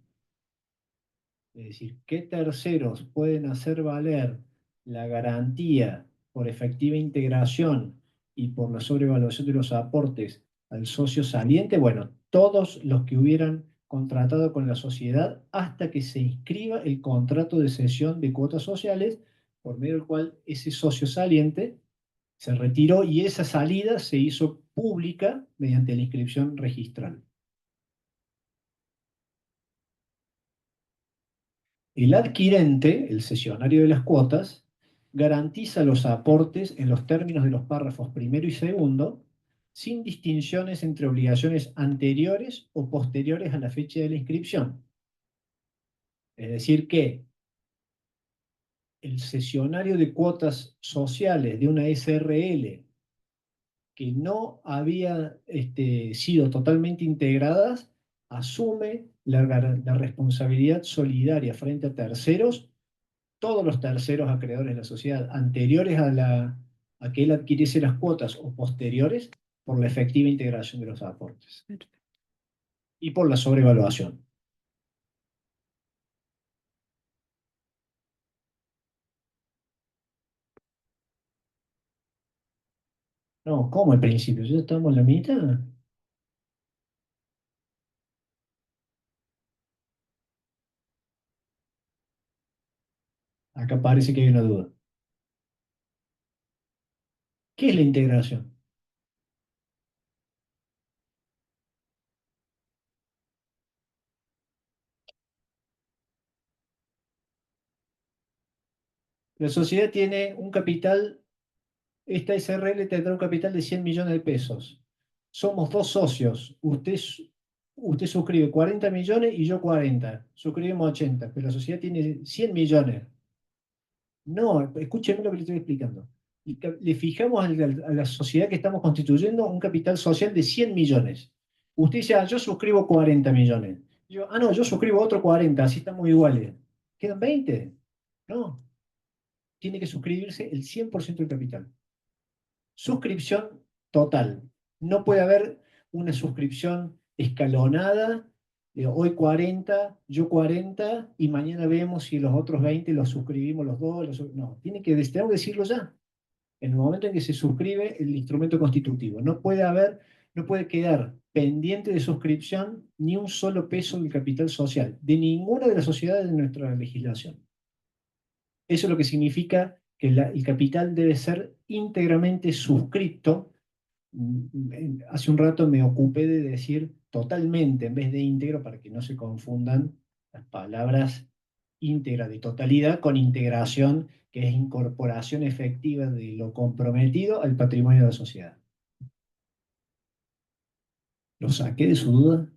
Es decir, ¿qué terceros pueden hacer valer la garantía por efectiva integración y por la sobrevaluación de los aportes al socio saliente? Bueno, todos los que hubieran contratado con la sociedad hasta que se inscriba el contrato de cesión de cuotas sociales, por medio del cual ese socio saliente se retiró y esa salida se hizo pública mediante la inscripción registral. El adquirente, el cesionario de las cuotas, garantiza los aportes en los términos de los párrafos primero y segundo, sin distinciones entre obligaciones anteriores o posteriores a la fecha de la inscripción. Es decir que el cesionario de cuotas sociales de una SRL que no había sido totalmente integradas, asume la responsabilidad solidaria frente a terceros, todos los terceros acreedores de la sociedad anteriores a que él adquiriese las cuotas o posteriores, por la efectiva integración de los aportes y por la sobrevaluación. No, ¿cómo al principio? ¿Ya estamos en la mitad? Acá parece que hay una duda. ¿Qué es la integración? La sociedad tiene un capital, esta SRL tendrá un capital de 100 millones de pesos. Somos dos socios. Usted suscribe 40 millones y yo 40. Suscribimos 80, pero la sociedad tiene 100 millones. No, escúcheme lo que le estoy explicando. Le fijamos a la sociedad que estamos constituyendo un capital social de 100 millones. Usted dice, yo suscribo 40 millones. Yo, no, yo suscribo otro 40, así estamos iguales. ¿Quedan 20? No, tiene que suscribirse el 100% del capital. Suscripción total. No puede haber una suscripción escalonada, de hoy 40, yo 40, y mañana vemos si los otros 20 los suscribimos los dos. No, tenemos que decirlo ya, en el momento en que se suscribe el instrumento constitutivo. No puede quedar pendiente de suscripción ni un solo peso del capital social, de ninguna de las sociedades de nuestra legislación. Eso es lo que significa que el capital debe ser íntegramente suscripto. Hace un rato me ocupé de decir totalmente en vez de íntegro para que no se confundan las palabras íntegra de totalidad con integración, que es incorporación efectiva de lo comprometido al patrimonio de la sociedad. ¿Lo saqué de su duda?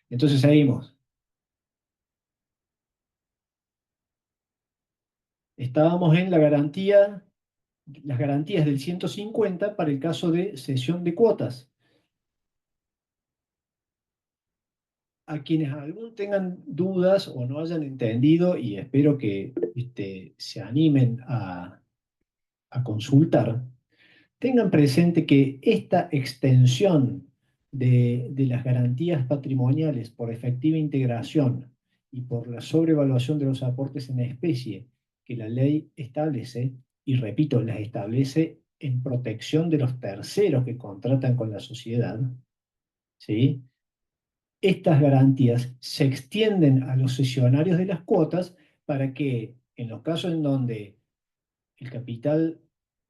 Entonces seguimos. Estábamos en las garantías del 150 para el caso de cesión de cuotas. A quienes aún tengan dudas o no hayan entendido, y espero que se animen a consultar, tengan presente que esta extensión de las garantías patrimoniales por efectiva integración y por la sobrevaluación de los aportes en especie que la ley establece, y repito, las establece en protección de los terceros que contratan con la sociedad, ¿sí? Estas garantías se extienden a los cesionarios de las cuotas para que en los casos en donde el capital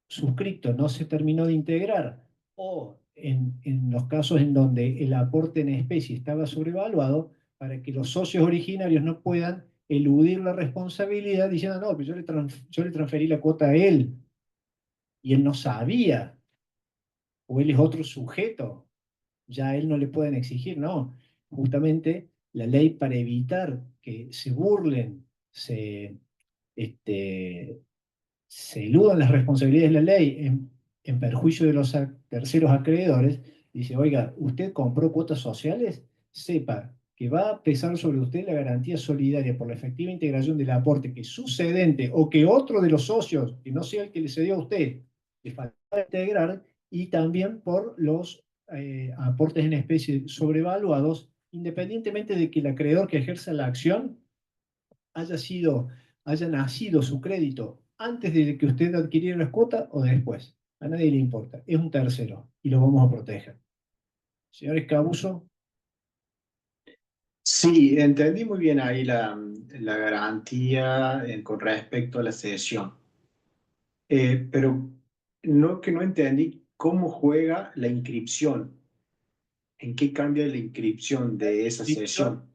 suscripto no se terminó de integrar o en los casos en donde el aporte en especie estaba sobrevaluado, para que los socios originarios no puedan eludir la responsabilidad diciendo, no, pero yo le transferí la cuota a él y él no sabía, o él es otro sujeto, ya a él no le pueden exigir, no. Justamente la ley, para evitar que se burlen, este, se eludan las responsabilidades de la ley en perjuicio de los terceros acreedores, dice, oiga, usted compró cuotas sociales, sepa que va a pesar sobre usted la garantía solidaria por la efectiva integración del aporte que su cedente o que otro de los socios, que no sea el que le cedió a usted, le faltaba integrar, y también por los aportes en especie sobrevaluados, independientemente de que el acreedor que ejerza la acción haya nacido su crédito antes de que usted adquiriera las cuotas o después. A nadie le importa. Es un tercero y lo vamos a proteger. Señor Escabuso. Sí, entendí muy bien ahí la garantía con respecto a la cesión. Pero no entendí cómo juega la inscripción. ¿En qué cambia la inscripción de esa cesión?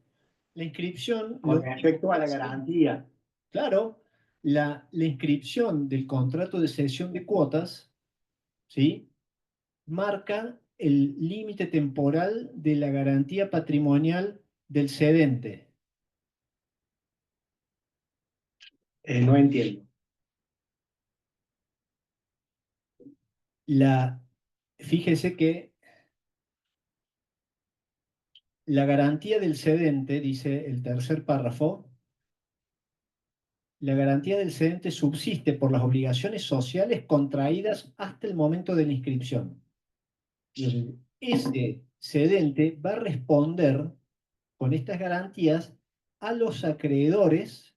La inscripción, Con respecto a la garantía. Claro, la inscripción del contrato de cesión de cuotas, ¿sí?, marca el límite temporal de la garantía patrimonial del cedente. No entiendo. Fíjese que la garantía del cedente, dice el tercer párrafo, la garantía del cedente subsiste por las obligaciones sociales contraídas hasta el momento de la inscripción. Ese cedente va a responder con estas garantías a los acreedores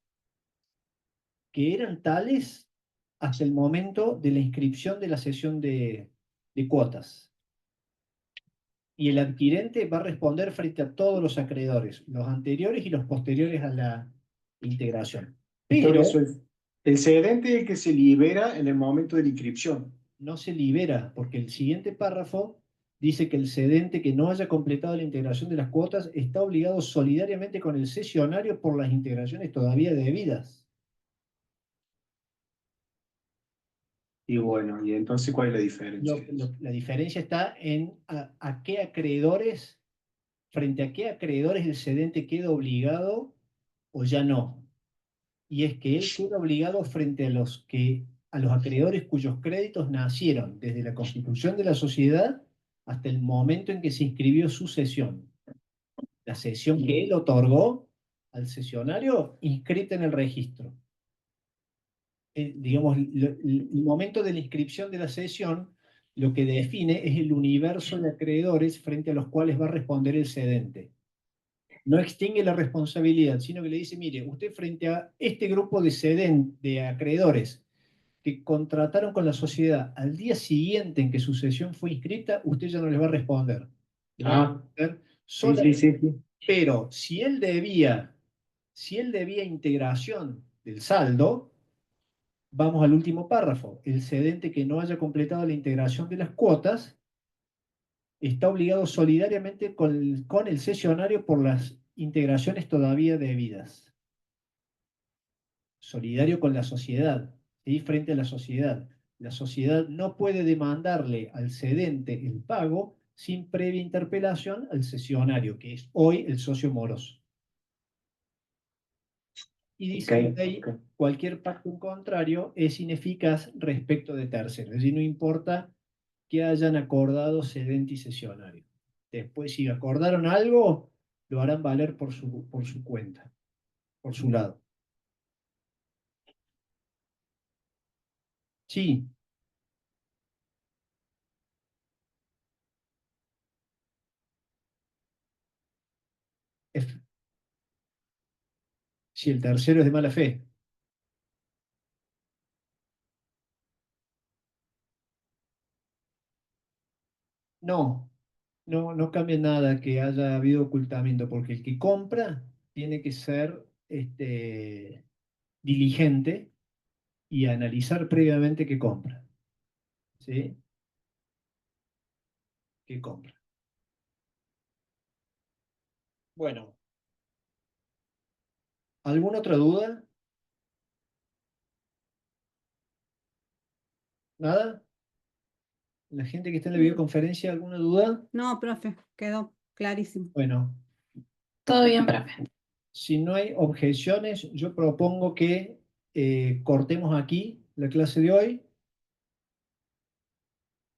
que eran tales hasta el momento de la inscripción de la cesión de cuotas. Y el adquirente va a responder frente a todos los acreedores, los anteriores y los posteriores a la integración. pero Todo eso es. El cedente es el que se libera en el momento de la inscripción. no se libera, porque el siguiente párrafo dice que el cedente que no haya completado la integración de las cuotas está obligado solidariamente con el cesionario por las integraciones todavía debidas. Y bueno, ¿y entonces cuál es la diferencia? La diferencia está en a qué acreedores, frente a qué acreedores el cedente queda obligado o ya no. Y es que él queda obligado frente a los acreedores cuyos créditos nacieron desde la constitución de la sociedad hasta el momento en que se inscribió su cesión. La cesión que él otorgó al cesionario inscrita en el registro. Digamos, el momento de la inscripción de la cesión lo que define es el universo de acreedores frente a los cuales va a responder el cedente. No extingue la responsabilidad, sino que le dice, mire, usted frente a este grupo de acreedores que contrataron con la sociedad al día siguiente en que su cesión fue inscrita, usted ya no les va a responder. Le va a responder solamente. Sí. Pero si él debía integración del saldo, vamos al último párrafo. El cedente que no haya completado la integración de las cuotas está obligado solidariamente con el cesionario por las integraciones todavía debidas. Solidario con la sociedad, ¿sí? Frente a la sociedad. La sociedad no puede demandarle al cedente el pago sin previa interpelación al cesionario, que es hoy el socio moroso. Y dice que ahí cualquier pacto en contrario es ineficaz respecto de terceros. Es decir, no importa que hayan acordado cedente y cesionario. Después, si acordaron algo, lo harán valer por su cuenta, por su lado. Sí, es- si el tercero es de mala fe. No, no cambia nada que haya habido ocultamiento, porque el que compra tiene que ser diligente y analizar previamente qué compra. ¿Sí? ¿Qué compra? Bueno, ¿alguna otra duda? ¿Nada? ¿La gente que está en la videoconferencia, alguna duda? No, profe, quedó clarísimo. Bueno, Todo bien, profe. si no hay objeciones, yo propongo que cortemos aquí la clase de hoy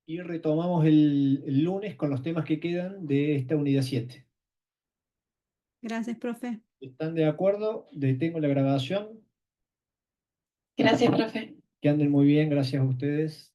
y retomamos el lunes con los temas que quedan de esta unidad 7. Gracias, profe. ¿Están de acuerdo? Detengo la grabación. Gracias, profe. Que anden muy bien, gracias a ustedes.